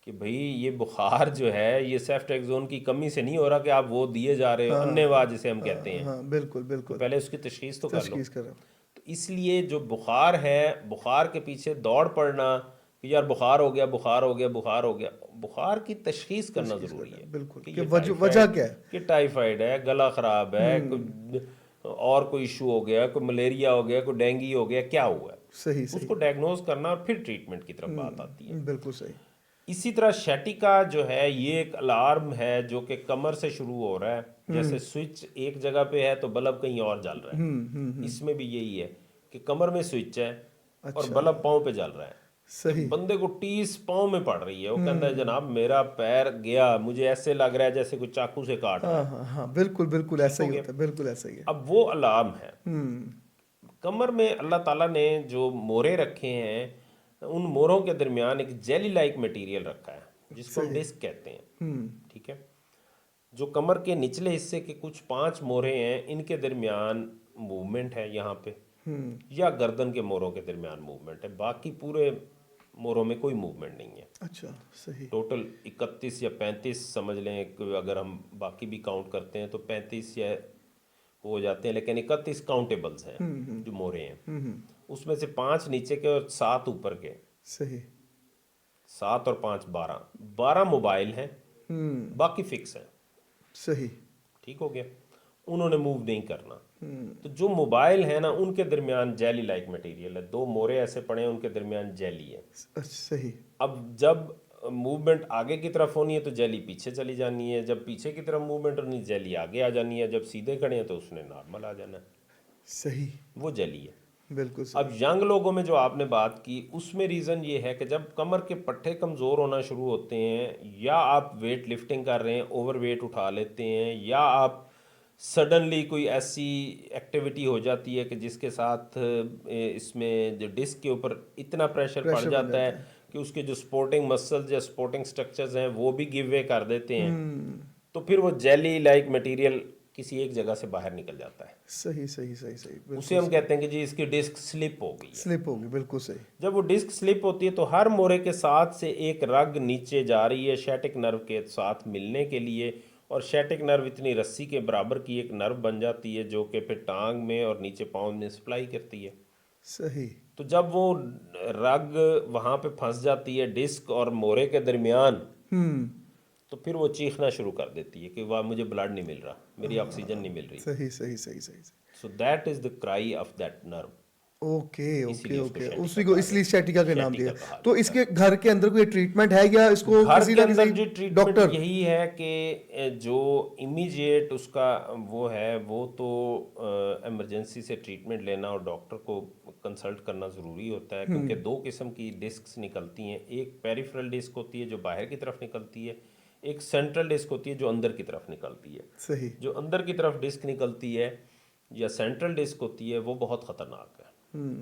S2: कि भाई ये बुखार जो है ये सेफ्ट्रैक्सोन की कमी से नहीं हो रहा कि आप वो दिए जा रहे हो, अन्नेवा जिसे हम कहते हैं।
S1: हाँ, बिल्कुल
S2: तो
S1: बिल्कुल।
S2: पहले उसकी तशखीस तो कर लो।
S1: तशखीस करें।
S2: तो इसलिए जो बुखार है, बुखार के पीछे दौड़ पड़ना कि यार बुखार हो गया, बुखार हो गया, बुखार हो गया, बुखार की तशखीस करना ज़रूरी है।
S1: बिल्कुल
S2: कि
S1: कि
S2: ये
S1: वजह क्या है।
S2: कि टाइफाइड है, गला ख़राब है, कोई और कोई इशू हो गया, कोई मलेरिया हो गया, कोई डेंगी हो गया, क्या हुआ है,
S1: सही। सही।
S2: उसको डायग्नोज करना और फिर ट्रीटमेंट की तरफ बात आती है।
S1: बिल्कुल सही।
S2: इसी तरह शैटिका जो है ये एक अलार्म है जो कि कमर से शुरू हो रहा है, जैसे स्विच एक जगह पे है तो बल्ब कहीं और जल रहा है। इसमें भी यही है कि कमर में स्विच है और बल्ब पाँव पे जल रहा है। कि
S1: सही।
S2: बंदे को टीस पाँव में पड़ रही है, वो कहता है जनाब मेरा पैर गया, मुझे ऐसे लग रहा है जैसे कोई चाकू से काट रहा
S1: हाँ
S2: है।
S1: हाँ हाँ, बिल्कुल बिल्कुल ऐसा
S2: हो
S1: ही
S2: गया।
S1: होता है, बिल्कुल ऐसा ही है।
S2: अब वो अलार्म है। कमर में अल्लाह ताला ने जो मोरे रखे हैं उन मोरों के दरमियान एक जेली लाइक मटेरियल रखा है जिसको हम
S1: सही।
S2: डिस्क कहते हैं, ठीक है। जो कमर के निचले हिस्से के कुछ 5 मोरे हैं इनके दरमियान मूवमेंट है यहाँ पे, या गर्दन के मोरों के दरमियान मूवमेंट है, बाकी पूरे मोरों में कोई मूवमेंट नहीं है।
S1: अच्छा, सही।
S2: टोटल 31 या 35 समझ लें कि अगर हम बाकी भी काउंट करते हैं तो 35 या हो जाते हैं, लेकिन 31 काउंटेबल्स हैं जो मोरे हैं। उसमें से 5 नीचे के और 7 ऊपर के।
S1: सही।
S2: 7 और 5 12 मोबाइल हैं, बाकी फिक्स हैं।
S1: सही।
S2: ठीक हो गया, उन्होंने मूव नहीं करना। तो जो मोबाइल है ना उनके दरमियान जेली लाइक मटेरियल है, 2 मोरे ऐसे पड़े हैं उनके दरमियान जेली है।
S1: सही।
S2: अब जब मूवमेंट आगे की तरफ होनी है तो जेली पीछे चली जानी है, जब पीछे की तरफ मूवमेंट होनी है जेली आगे आ जानी है, जब सीधे खड़े हैं तो उसने नॉर्मल आ जाना है।
S1: सही।
S2: वो जेली है।
S1: बिल्कुल सही।
S2: अब यंग लोगों में जो आपने बात की उसमें रीज़न ये है कि जब कमर के पट्टे कमज़ोर होना शुरू होते हैं, या आप वेट लिफ्टिंग कर रहे हैं ओवर वेट उठा लेते हैं, या आप सडनली कोई ऐसी एक्टिविटी हो जाती है कि जिसके साथ इसमें जो डिस्क के ऊपर इतना प्रेशर पड़
S1: प्रेशर बन
S2: जाता है
S1: जाता है।
S2: कि उसके जो सपोर्टिंग मसल्स या सपोर्टिंग स्ट्रक्चर्स हैं वो भी गिव वे कर देते हैं, तो फिर वो जेली लाइक मटेरियल किसी एक जगह से बाहर निकल जाता है।
S1: सही सही सही सही। बिल्कुल
S2: उसे हम कहते हैं कि जी इसकी डिस्क स्लिप हो गई है।
S1: स्लिप होगी, बिल्कुल सही।
S2: जब वो डिस्क स्लिप होती है तो हर मोरे के साथ से एक रग नीचे जा रही है शैटिक नर्व के साथ मिलने के लिए, और शैटिक नर्व इतनी रस्सी के बराबर की एक नर्व बन जाती है जो कि फिर टांग में और नीचे पाँव में सप्लाई करती है।
S1: सही।
S2: तो जब वो रग वहाँ पे फंस जाती है डिस्क और मोरे के दरमियान, तो फिर वो चीखना शुरू कर देती है कि वाह मुझे ब्लड नहीं मिल रहा, मेरी ऑक्सीजन नहीं मिल रही।
S1: सही सही सही सही सही।
S2: So that is the cry of that nerve.
S1: Okay okay
S2: इसीलिए उसको
S1: ओके,
S2: शैटिका
S1: उसी को
S2: कहा
S1: इसलिए
S2: जाता है।
S1: शैटिका के नाम
S2: शैटिका
S1: दिया।
S2: कहा
S1: तो
S2: जाता
S1: इसके घर के अंदर कोई ट्रीटमेंट है या इसको
S2: घर
S1: किसी
S2: के
S1: ना
S2: अंदर जो
S1: किसी
S2: ट्रीटमेंट
S1: डॉक्टर?
S2: यही है कि जो इमीडिएट उसका वो है वो तो इमरजेंसी से ट्रीटमेंट लेना और डॉक्टर को कंसल्ट करना ज़रूरी होता है, क्योंकि 2 किस्म की डिस्क्स निकलती हैं। एक पेरिफेरल डिस्क होती है जो बाहर की तरफ निकलती है, एक सेंट्रल डिस्क होती है जो अंदर की तरफ निकलती है।
S1: सही।
S2: जो अंदर की तरफ डिस्क निकलती है या सेंट्रल डिस्क होती है वो बहुत ख़तरनाक है।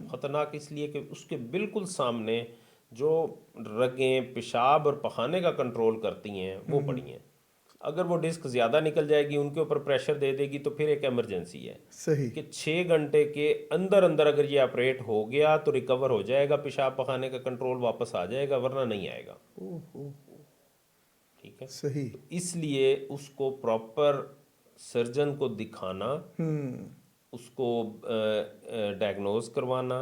S2: ख़तरनाक इसलिए कि उसके बिल्कुल सामने जो रगें पेशाब और पखाने का कंट्रोल करती हैं वो पड़ी हैं। अगर वो डिस्क ज़्यादा निकल जाएगी, उनके ऊपर प्रेशर दे देगी, तो फिर एक इमरजेंसी है
S1: सही।
S2: कि 6 घंटे के अंदर अंदर अगर ये ऑपरेट हो गया तो रिकवर हो जाएगा, पेशाब पखाने का कंट्रोल वापस आ जाएगा, वरना नहीं आएगा।
S1: ओहो।
S2: ठीक है,
S1: सही।
S2: तो इसलिए उसको प्रॉपर सर्जन को दिखाना, उसको डायग्नोज करवाना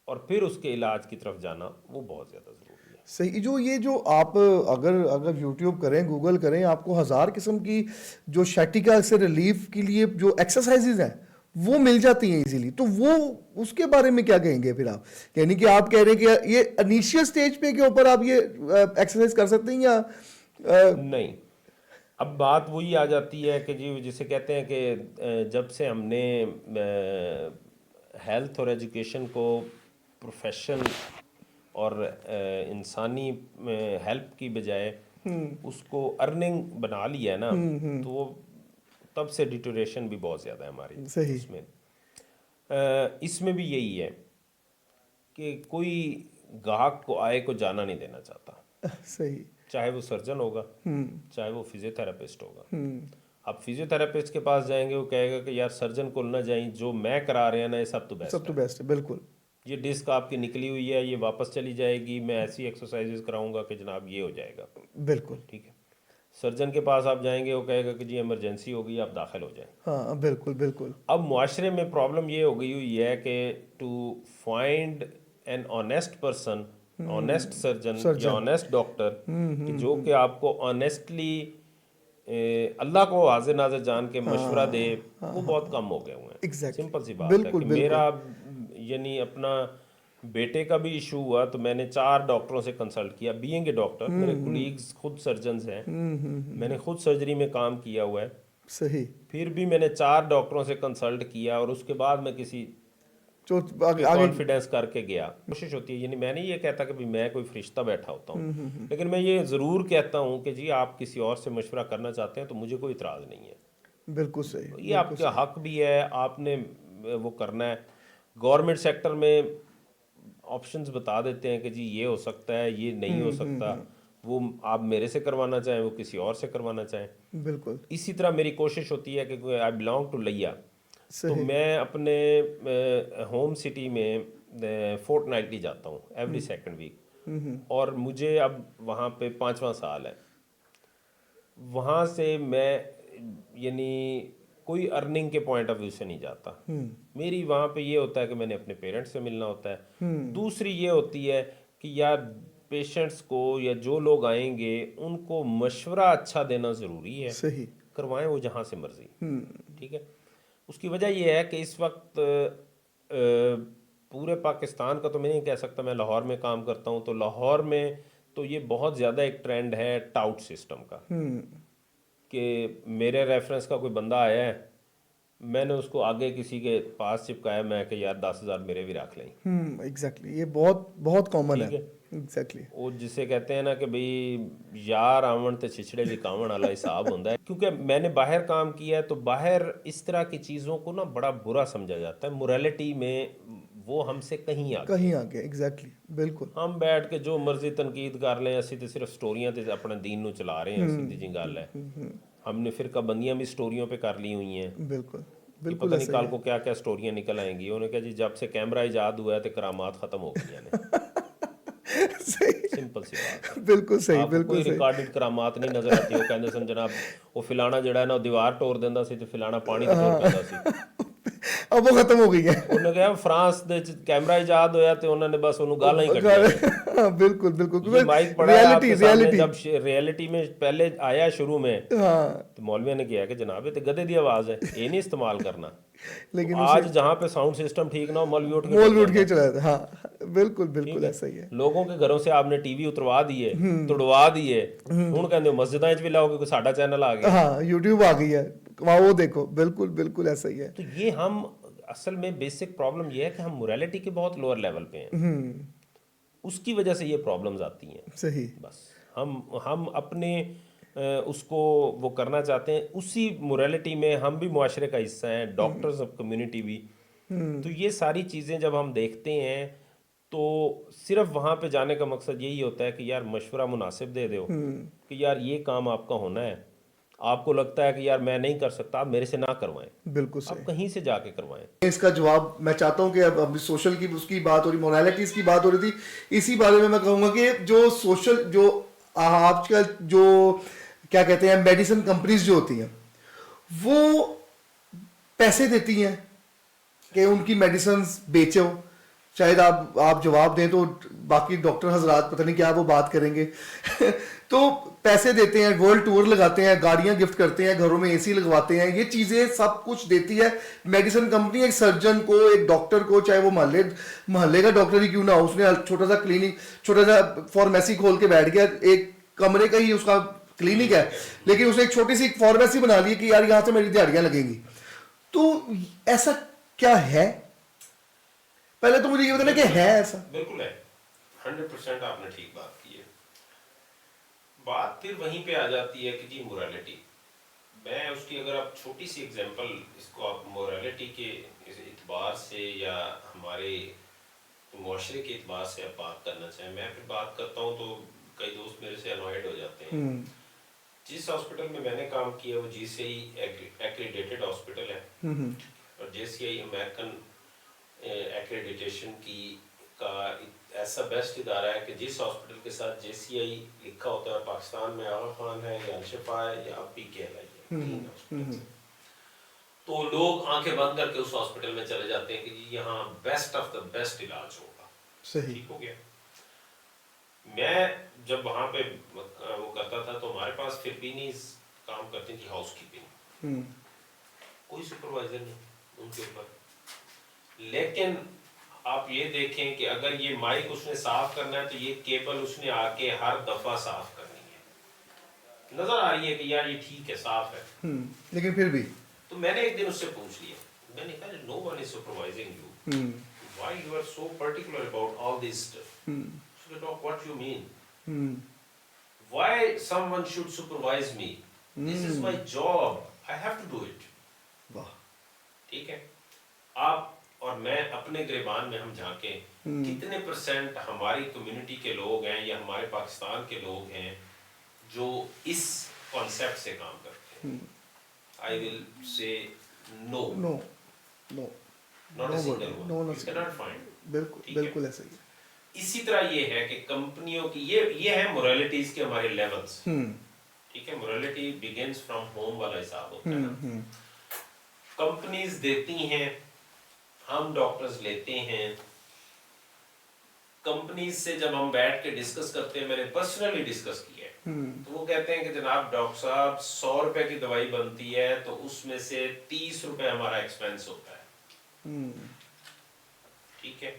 S2: और फिर उसके इलाज की तरफ जाना वो बहुत ज़्यादा ज़रूरी है।
S1: सही। जो ये जो आप अगर अगर यूट्यूब करें, गूगल करें, आपको 1000 किस्म की जो शैटिका से रिलीफ के लिए जो एक्सरसाइजेज हैं वो मिल जाती हैं इजीली। तो वो उसके बारे में क्या कहेंगे फिर आप? यानी कि आप कह रहे हैं कि ये इनिशियल स्टेज पे के ऊपर आप ये एक्सरसाइज कर सकते हैं या
S2: नहीं, अब बात वही आ जाती है कि जी जिसे कहते हैं कि जब से हमने हेल्थ और एजुकेशन को प्रोफेशन और इंसानी हेल्प की बजाय उसको अर्निंग बना लिया है ना, तो वो तब से डिटोरेशन भी बहुत ज़्यादा है हमारी
S1: सही।
S2: उसमें। इसमें भी यही है कि कोई गाहक को आए को जाना नहीं देना चाहता,
S1: सही।
S2: चाहे वो सर्जन होगा चाहे वो फिजियोथेरापिस्ट होगा। आप फिजियोथेरापिस्ट के पास जाएंगे वो कहेगा कि यार सर्जन को ना जाएं, जो मैं करा रहे हैं ना ये सब तो बेस्ट
S1: सब तो
S2: है।
S1: बेस्ट है, बिल्कुल।
S2: ये डिस्क आपकी निकली हुई है, ये वापस चली जाएगी, मैं ऐसी एक्सरसाइजेस कराऊंगा कि जनाब ये हो जाएगा।
S1: बिल्कुल।
S2: ठीक है, सर्जन के पास आप जाएंगे वो कहेगा कि जी इमरजेंसी हो गई, आप दाखिल हो जाएं।
S1: हाँ बिल्कुल बिल्कुल।
S2: अब मुआशरे में प्रॉब्लम ये हो गई हुई है कि to find an honest person, honest surgeon या ऑनेस्ट डॉक्टर कि जो कि आपको ऑनेस्टली अल्लाह को हाजिर नाज़र जान के मशवरा दे, वो बहुत कम हो गए हुए हैं।
S1: Exactly.
S2: सिंपल सी बात
S1: बिल्कुल,
S2: है कि मेरा यानी अपना बेटे का भी इशू हुआ तो मैंने 4 डॉक्टरों से कंसल्ट किया। बीइंग ए डॉक्टर मेरे कोलीग्स खुद सर्जन्स हैं, मैंने खुद सर्जरी में काम किया हुआ है,
S1: सही।
S2: फिर भी मैंने 4 डॉक्टरों से कंसल्ट किया और उसके बाद मैं किसी
S1: जो आगे
S2: कॉन्फिडेंस करके गया। कोशिश होती है, यानी मैं नहीं ये कहता कि भी मैं कोई फरिश्ता बैठा होता हूँ, लेकिन मैं ये ज़रूर कहता हूँ कि जी आप किसी और से मशवरा करना चाहते हैं तो मुझे कोई इतराज़ नहीं है।
S1: बिल्कुल सही।
S2: ये आपका हक भी है, आपने वो करना है। गवर्नमेंट सेक्टर में ऑप्शंस बता देते हैं कि जी ये हो सकता है, ये नहीं हो सकता, वो आप मेरे से करवाना चाहें, वो किसी और से करवाना चाहें।
S1: बिल्कुल
S2: इसी तरह मेरी कोशिश होती है कि आई बिलोंग टू लिया, तो
S1: सही।
S2: मैं अपने होम सिटी में फोर्टनाइटली जाता हूँ, एवरी सेकंड वीक। और मुझे अब वहाँ पे 5वां साल है। वहाँ से मैं यानी कोई अर्निंग के पॉइंट ऑफ व्यू से नहीं जाता। मेरी वहाँ पे ये होता है कि मैंने अपने पेरेंट्स से मिलना होता है। दूसरी ये होती है कि यार पेशेंट्स को या जो लोग आएंगे उनको मशवरा अच्छा देना ज़रूरी है।
S1: सही।
S2: करवाएं वो जहाँ से मर्जी, ठीक है। उसकी वजह ये है कि इस वक्त पूरे पाकिस्तान का तो मैं नहीं कह सकता, मैं लाहौर में काम करता हूँ, तो लाहौर में तो ये बहुत ज़्यादा एक ट्रेंड है टाउट सिस्टम का, कि मेरे रेफरेंस का कोई बंदा आया है, मैंने उसको आगे किसी के पास चिपकाया, मैं कि यार 10,000 मेरे भी रख लें।
S1: एग्जैक्टली, ये बहुत बहुत कॉमन है।
S2: ठीक है।
S1: एग्जैक्टली।
S2: वो जिसे कहते हैं ना कि भाई यार आवन ते छिछड़े लिकावन वाला हिसाब होता है। क्योंकि मैंने बाहर काम किया है, तो बाहर इस तरह की चीज़ों को ना बड़ा बुरा समझा जाता है। मोरालिटी में वो हमसे कहीं आगे
S1: कहीं
S2: है।
S1: आगे, एग्जैक्टली, बिल्कुल।
S2: हम बैठ के जो मर्जी तनकीद कर लें, ਅਸੀਂ तो सिर्फ स्टोरियां ते अपने दीन ਨੂੰ चला रहे हैं, सीधी जी गल है। हमने फिर बंदियां भी स्टोरियों पे कर ली हुई हैं
S1: बिल्कुल
S2: कि
S1: बिल्कुल
S2: पता नहीं
S1: ऐसा ही
S2: कल
S1: है।
S2: को क्या क्या स्टोरियां निकल आएंगी। उन्होंने कहा जी जब से कैमरा ईजाद हुआ है तो करामात ख़त्म हो गई हैं।
S1: सही।
S2: सिंपल सी बात है।
S1: बिल्कुल सही,
S2: आपको
S1: बिल्कुल
S2: कोई
S1: सही।
S2: रिकॉर्डेड करामात नहीं नजर आती। वो कहते सन जनाब वो फिलाना जड़ा है ना दीवार तोड़ देंदा सी ते फिलाना पानी ते तुर पैंदा सी।
S1: अब वो खत्म हो गई है।
S2: ਉਹਨੇ ਕਿਹਾ ਫਰਾਂਸ ਦੇ ਵਿੱਚ कैमरा ईजाद होया तो उन्होंने बस ਉਹਨੂੰ गालां ही कढ़ियां ने।
S1: हाँ, बिल्कुल बिल्कुल,
S2: ये
S1: क्योंकि
S2: माइक पड़ा है
S1: रियलिटी
S2: आपके सामने,
S1: रियलिटी।
S2: जब रियलिटी में पहले आया शुरू में,
S1: हाँ,
S2: तो मौलविया ने किया कि जनाब ये तो गधे की आवाज़ है, ये नहीं इस्तेमाल करना। तो
S1: लेकिन उसे
S2: आज जहाँ पे साउंड सिस्टम ठीक ना हो, मौलवी उठ के
S1: मोल
S2: टुर
S1: उठ
S2: जाता
S1: के
S2: है।
S1: चला जाता है। हाँ, बिल्कुल
S2: ठीक
S1: बिल्कुल
S2: है।
S1: ऐसा ही है।
S2: लोगों के घरों से आपने टीवी उतरवा दिए, तुड़वा दिए, ਹੁਣ ਕਹਿੰਦੇ मस्जिदां च भी लाओ कि साडा चैनल आ गया।
S1: हाँ, यूट्यूब आ गई है, वहाँ वो देखो, बिल्कुल बिल्कुल ऐसा ही है।
S2: तो ये हम असल में बेसिक प्रॉब्लम ये है कि हम मोरालिटी के बहुत लोअर लेवल पे हैं। उसकी वजह से ये प्रॉब्लम्स आती हैं।
S1: सही।
S2: बस हम अपने उसको वो करना चाहते हैं, उसी मोरालिटी में हम भी मुआशरे का हिस्सा हैं, डॉक्टर्स ऑफ कम्युनिटी भी। तो ये सारी चीज़ें जब हम देखते हैं तो सिर्फ वहाँ पे जाने का मकसद यही होता है कि यार मशवरा मुनासिब दे दो कि यार ये काम आपका होना है। आपको लगता है कि यार मैं नहीं कर सकता, आप मेरे से ना करवाएं,
S1: बिल्कुल
S2: आप
S1: सही।
S2: कहीं से जाके करवाएं।
S1: इसका जवाब मैं चाहता हूं कि अब अभी सोशल की उसकी बात हो रही, मोरालिटीज की बात हो रही थी, इसी बारे में मैं कहूंगा कि जो सोशल जो आजकल जो क्या कहते हैं मेडिसिन कंपनीज जो होती हैं वो पैसे देती हैं कि उनकी मेडिसिन बेचो। शायद आप जवाब दें तो बाकी डॉक्टर हजरात पता नहीं क्या वो बात करेंगे तो पैसे देते हैं, वर्ल्ड टूर लगाते हैं, गाड़ियां गिफ्ट करते हैं, घरों में एसी लगवाते हैं, ये चीजें सब कुछ देती है मेडिसिन कंपनी एक सर्जन को, एक डॉक्टर को, चाहे वो मोहल्ले का डॉक्टर ही क्यों ना हो। उसने छोटा सा क्लिनिक, छोटा सा फार्मेसी खोल के बैठ गया, एक कमरे का ही उसका क्लिनिक है, लेकिन उसने एक छोटी सी फार्मेसी बना ली कि यार यहां से मेरी दिहाड़ियां लगेंगी। तो ऐसा क्या है, पहले तो मुझे ये बताना कि है ऐसा?
S2: बिल्कुल है, 100% आपने ठीक बात की है। बात फिर वहीं पे आ जाती है कि जी मोरालिटी, मैं उसकी अगर आप छोटी सी एग्जांपल इसको आप मोरालिटी के इस इतबार से या हमारे मुआशरे के इतबार से आप बात करना चाहें, मैं फिर बात करता हूँ तो कई दोस्त मेरे से अनॉयड हो जाते हैं। जिस हॉस्पिटल में मैंने काम किया वो जीसीआई एक्रेडिटेड हॉस्पिटल है, और जेसीआई अमेरिकन एक्रेडिटेशन की का ऐसा बेस्ट इदारा है कि जिस हॉस्पिटल के साथ जेसीआई लिखा होता है, पाकिस्तान में आगा खान है या अल-शिफा है या पीकेएल है, तो लोग आंखें बंद करके उस हॉस्पिटल में चले जाते हैं कि जी यहाँ बेस्ट ऑफ द बेस्ट इलाज होगा।
S1: सही।
S2: ठीक हो गया। मैं जब वहाँ पे वो करता था तो हमारे पास फिलिपीनीज काम करती थी हाउसकीपिंग, कोई सुपरवाइजर नहीं उनके ऊपर। लेकिन आप ये देखें कि अगर ये माइक उसने साफ करना है तो ये केबल उसने आके हर दफा साफ करनी है। नजर आ रही है कि यार ये ठीक है, साफ है,
S1: लेकिन फिर भी
S2: तो मैंने एक दिन उससे पूछ लिया, मैंने कहा no one is supervising you, why you are so particular about all this stuff. So talk what you mean. Why someone should supervise me? This is my job. I have to do it.
S1: वाह।
S2: ठीक है। आप और मैं अपने गिरबान में हम झांके कितने % हमारी कम्युनिटी के लोग हैं या हमारे पाकिस्तान के लोग हैं जो इस कॉन्सेप्ट से काम करते हैं। I will say no,
S1: no no,
S2: not a single one,
S1: no,
S2: you can not find.
S1: बिल्कुल बिल्कुल ऐसा ही है।
S2: इसी तरह ये है कि कंपनियों की ये है मोरालिटीज के हमारे लेवल्स। ठीक है, मोरालिटी बिगिंस फ्रॉम होम वाला हिसाब होता है ना। कंपनीज देती हैं, हम डॉक्टर्स लेते हैं। कंपनीज से जब हम बैठ के डिस्कस करते हैं, मैंने पर्सनली डिस्कस किया है, तो वो कहते हैं कि जनाब डॉक्टर साहब 100 रुपए की दवाई बनती है तो उसमें से 30 रुपए हमारा एक्सपेंस होता है। ठीक है,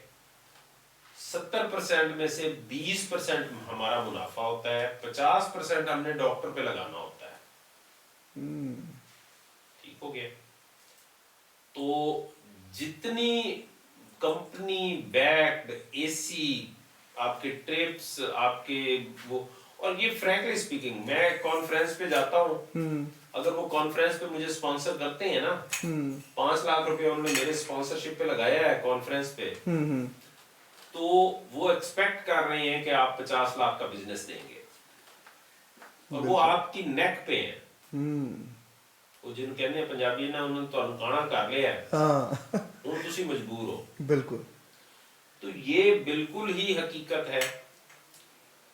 S2: 70% में से 20% हमारा मुनाफा होता है, 50% हमने डॉक्टर पे लगाना होता है। ठीक हो गया। तो जितनी कंपनी बैक्ड एसी आपके ट्रिप्स आपके वो, और ये फ्रैंकली स्पीकिंग मैं कॉन्फ्रेंस पे जाता हूँ, अगर वो कॉन्फ्रेंस पे मुझे स्पॉन्सर करते हैं ना, 5 लाख रुपए उन्होंने मेरे स्पॉन्सरशिप पे लगाया है कॉन्फ्रेंस पे, तो वो एक्सपेक्ट कर रहे हैं कि आप 50 लाख का बिजनेस देंगे और वो आपकी नेक पे है। ਉਹ ਜਿਹਨੂੰ ਕਹਿੰਦੇ ਆ ਪੰਜਾਬੀ ਨਾ ਉਹਨਾਂ ਨੇ ਤੁਹਾਨੂੰ ਕਾਣਾ ਕਰ ਲਿਆ ਹਾਂ, ਹੁਣ ਤੁਸੀਂ ਮਜਬੂਰ ਹੋ।
S1: बिल्कुल।
S2: तो ये बिल्कुल ही हकीकत है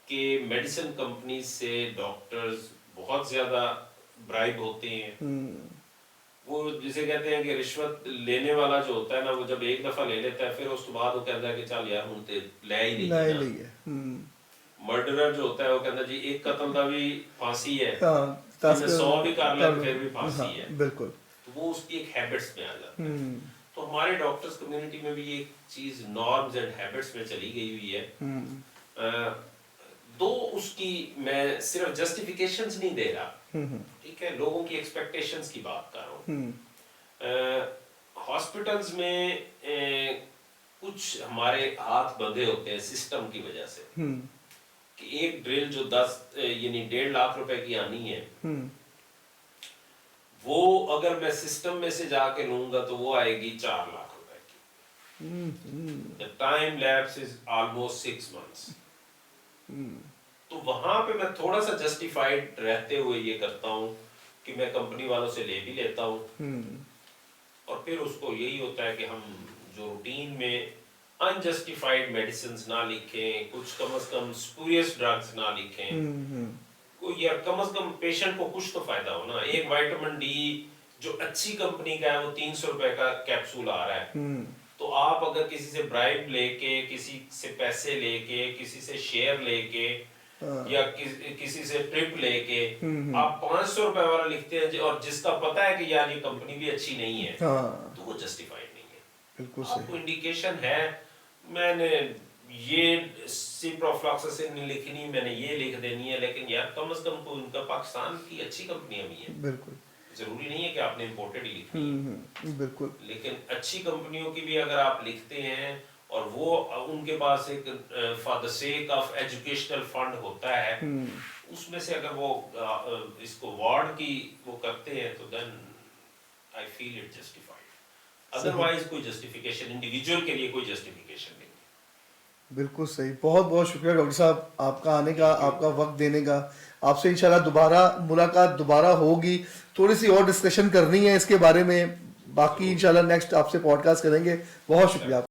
S2: कि मेडिसिन कंपनी से डॉक्टर्स बहुत ज्यादा ब्राइब होते हैं। वो जिसे कहते हैं कि रिश्वत लेने वाला जो होता है ना, वो जब एक दफा ले लेता है फिर उसके बाद वो कहता है कि चल यार हूं ते ले ही नहीं। मर्डरर जो होता है वो कहता है जी एक कत्ल का भी फांसी है, 100 भी कर ले फिर भी फांसी है।
S1: बिल्कुल।
S2: तो वो उसकी एक हैबिट्स में आ जाता है। तो हमारे डॉक्टर्स कम्युनिटी में भी ये चीज नॉर्म्स एंड हैबिट्स में चली गई हुई है। दो उसकी मैं सिर्फ जस्टिफिकेशंस नहीं दे रहा, ठीक है, लोगों की एक्सपेक्टेशंस की बात कर रहा हूँ। हॉस्पिटल्स में कुछ हमारे हाथ बंधे होते हैं सिस्टम की वजह से कि एक ड्रिल जो 10 यानी 1.5 लाख रुपए की आनी है, वो अगर मैं सिस्टम में से जाके लूंगा तो वो आएगी 4 लाख रुपए की। The time lapse is almost 6 months। तो वहां पे मैं थोड़ा सा जस्टिफाइड रहते हुए ये करता हूँ कि मैं कंपनी वालों से ले भी लेता हूँ, और फिर उसको यही होता है कि हम जो रूटीन में अनजस्टिफाइड मेडिसिन्स ना लिखें, कुछ कम से कम स्पूरियस ड्रग्स ना लिखें। कोई यार कम से कम पेशेंट को कुछ तो फायदा हो ना। एक विटामिन डी जो अच्छी कंपनी का है वो 300 रुपए का कैप्सूल आ रहा है, तो आप अगर किसी से ब्राइब लेके, किसी से पैसे लेके, किसी से शेयर लेके या किसी से ट्रिप लेके आप 500 रुपए वाला लिखते हैं और जिसका पता है कि यार ये कंपनी भी अच्छी नहीं है, तो वो जस्टिफाइड नहीं है।
S1: बिल्कुल
S2: आपको इंडिकेशन है, मैंने ये सिप्रोफ्लॉक्सासिन नहीं लिखनी, मैंने ये लिख देनी है, लेकिन यार कम से कम उनका पाकिस्तान की अच्छी कंपनियां भी हैं।
S1: बिल्कुल
S2: जरूरी नहीं है कि आपने इंपोर्टेड ही लिखनी है।
S1: बिल्कुल।
S2: लेकिन अच्छी कंपनियों की भी अगर आप लिखते हैं और वो उनके पास एक for the sake of educational fund होता है, उसमें से अगर वो इसको वार्ड की वो करते हैं तो then I feel it justified. Otherwise कोई जस्टिफिकेशन इंडिविजुअल के लिए कोई जस्टिफिकेशन नहीं।
S1: बिल्कुल सही। बहुत बहुत शुक्रिया डॉक्टर साहब आपका आने का, आपका वक्त देने का। आपसे इंशाल्लाह दोबारा मुलाकात दोबारा होगी, थोड़ी सी और डिस्कशन करनी है इसके बारे में, बाकी इंशाल्लाह नेक्स्ट आपसे पॉडकास्ट करेंगे। बहुत शुक्रिया।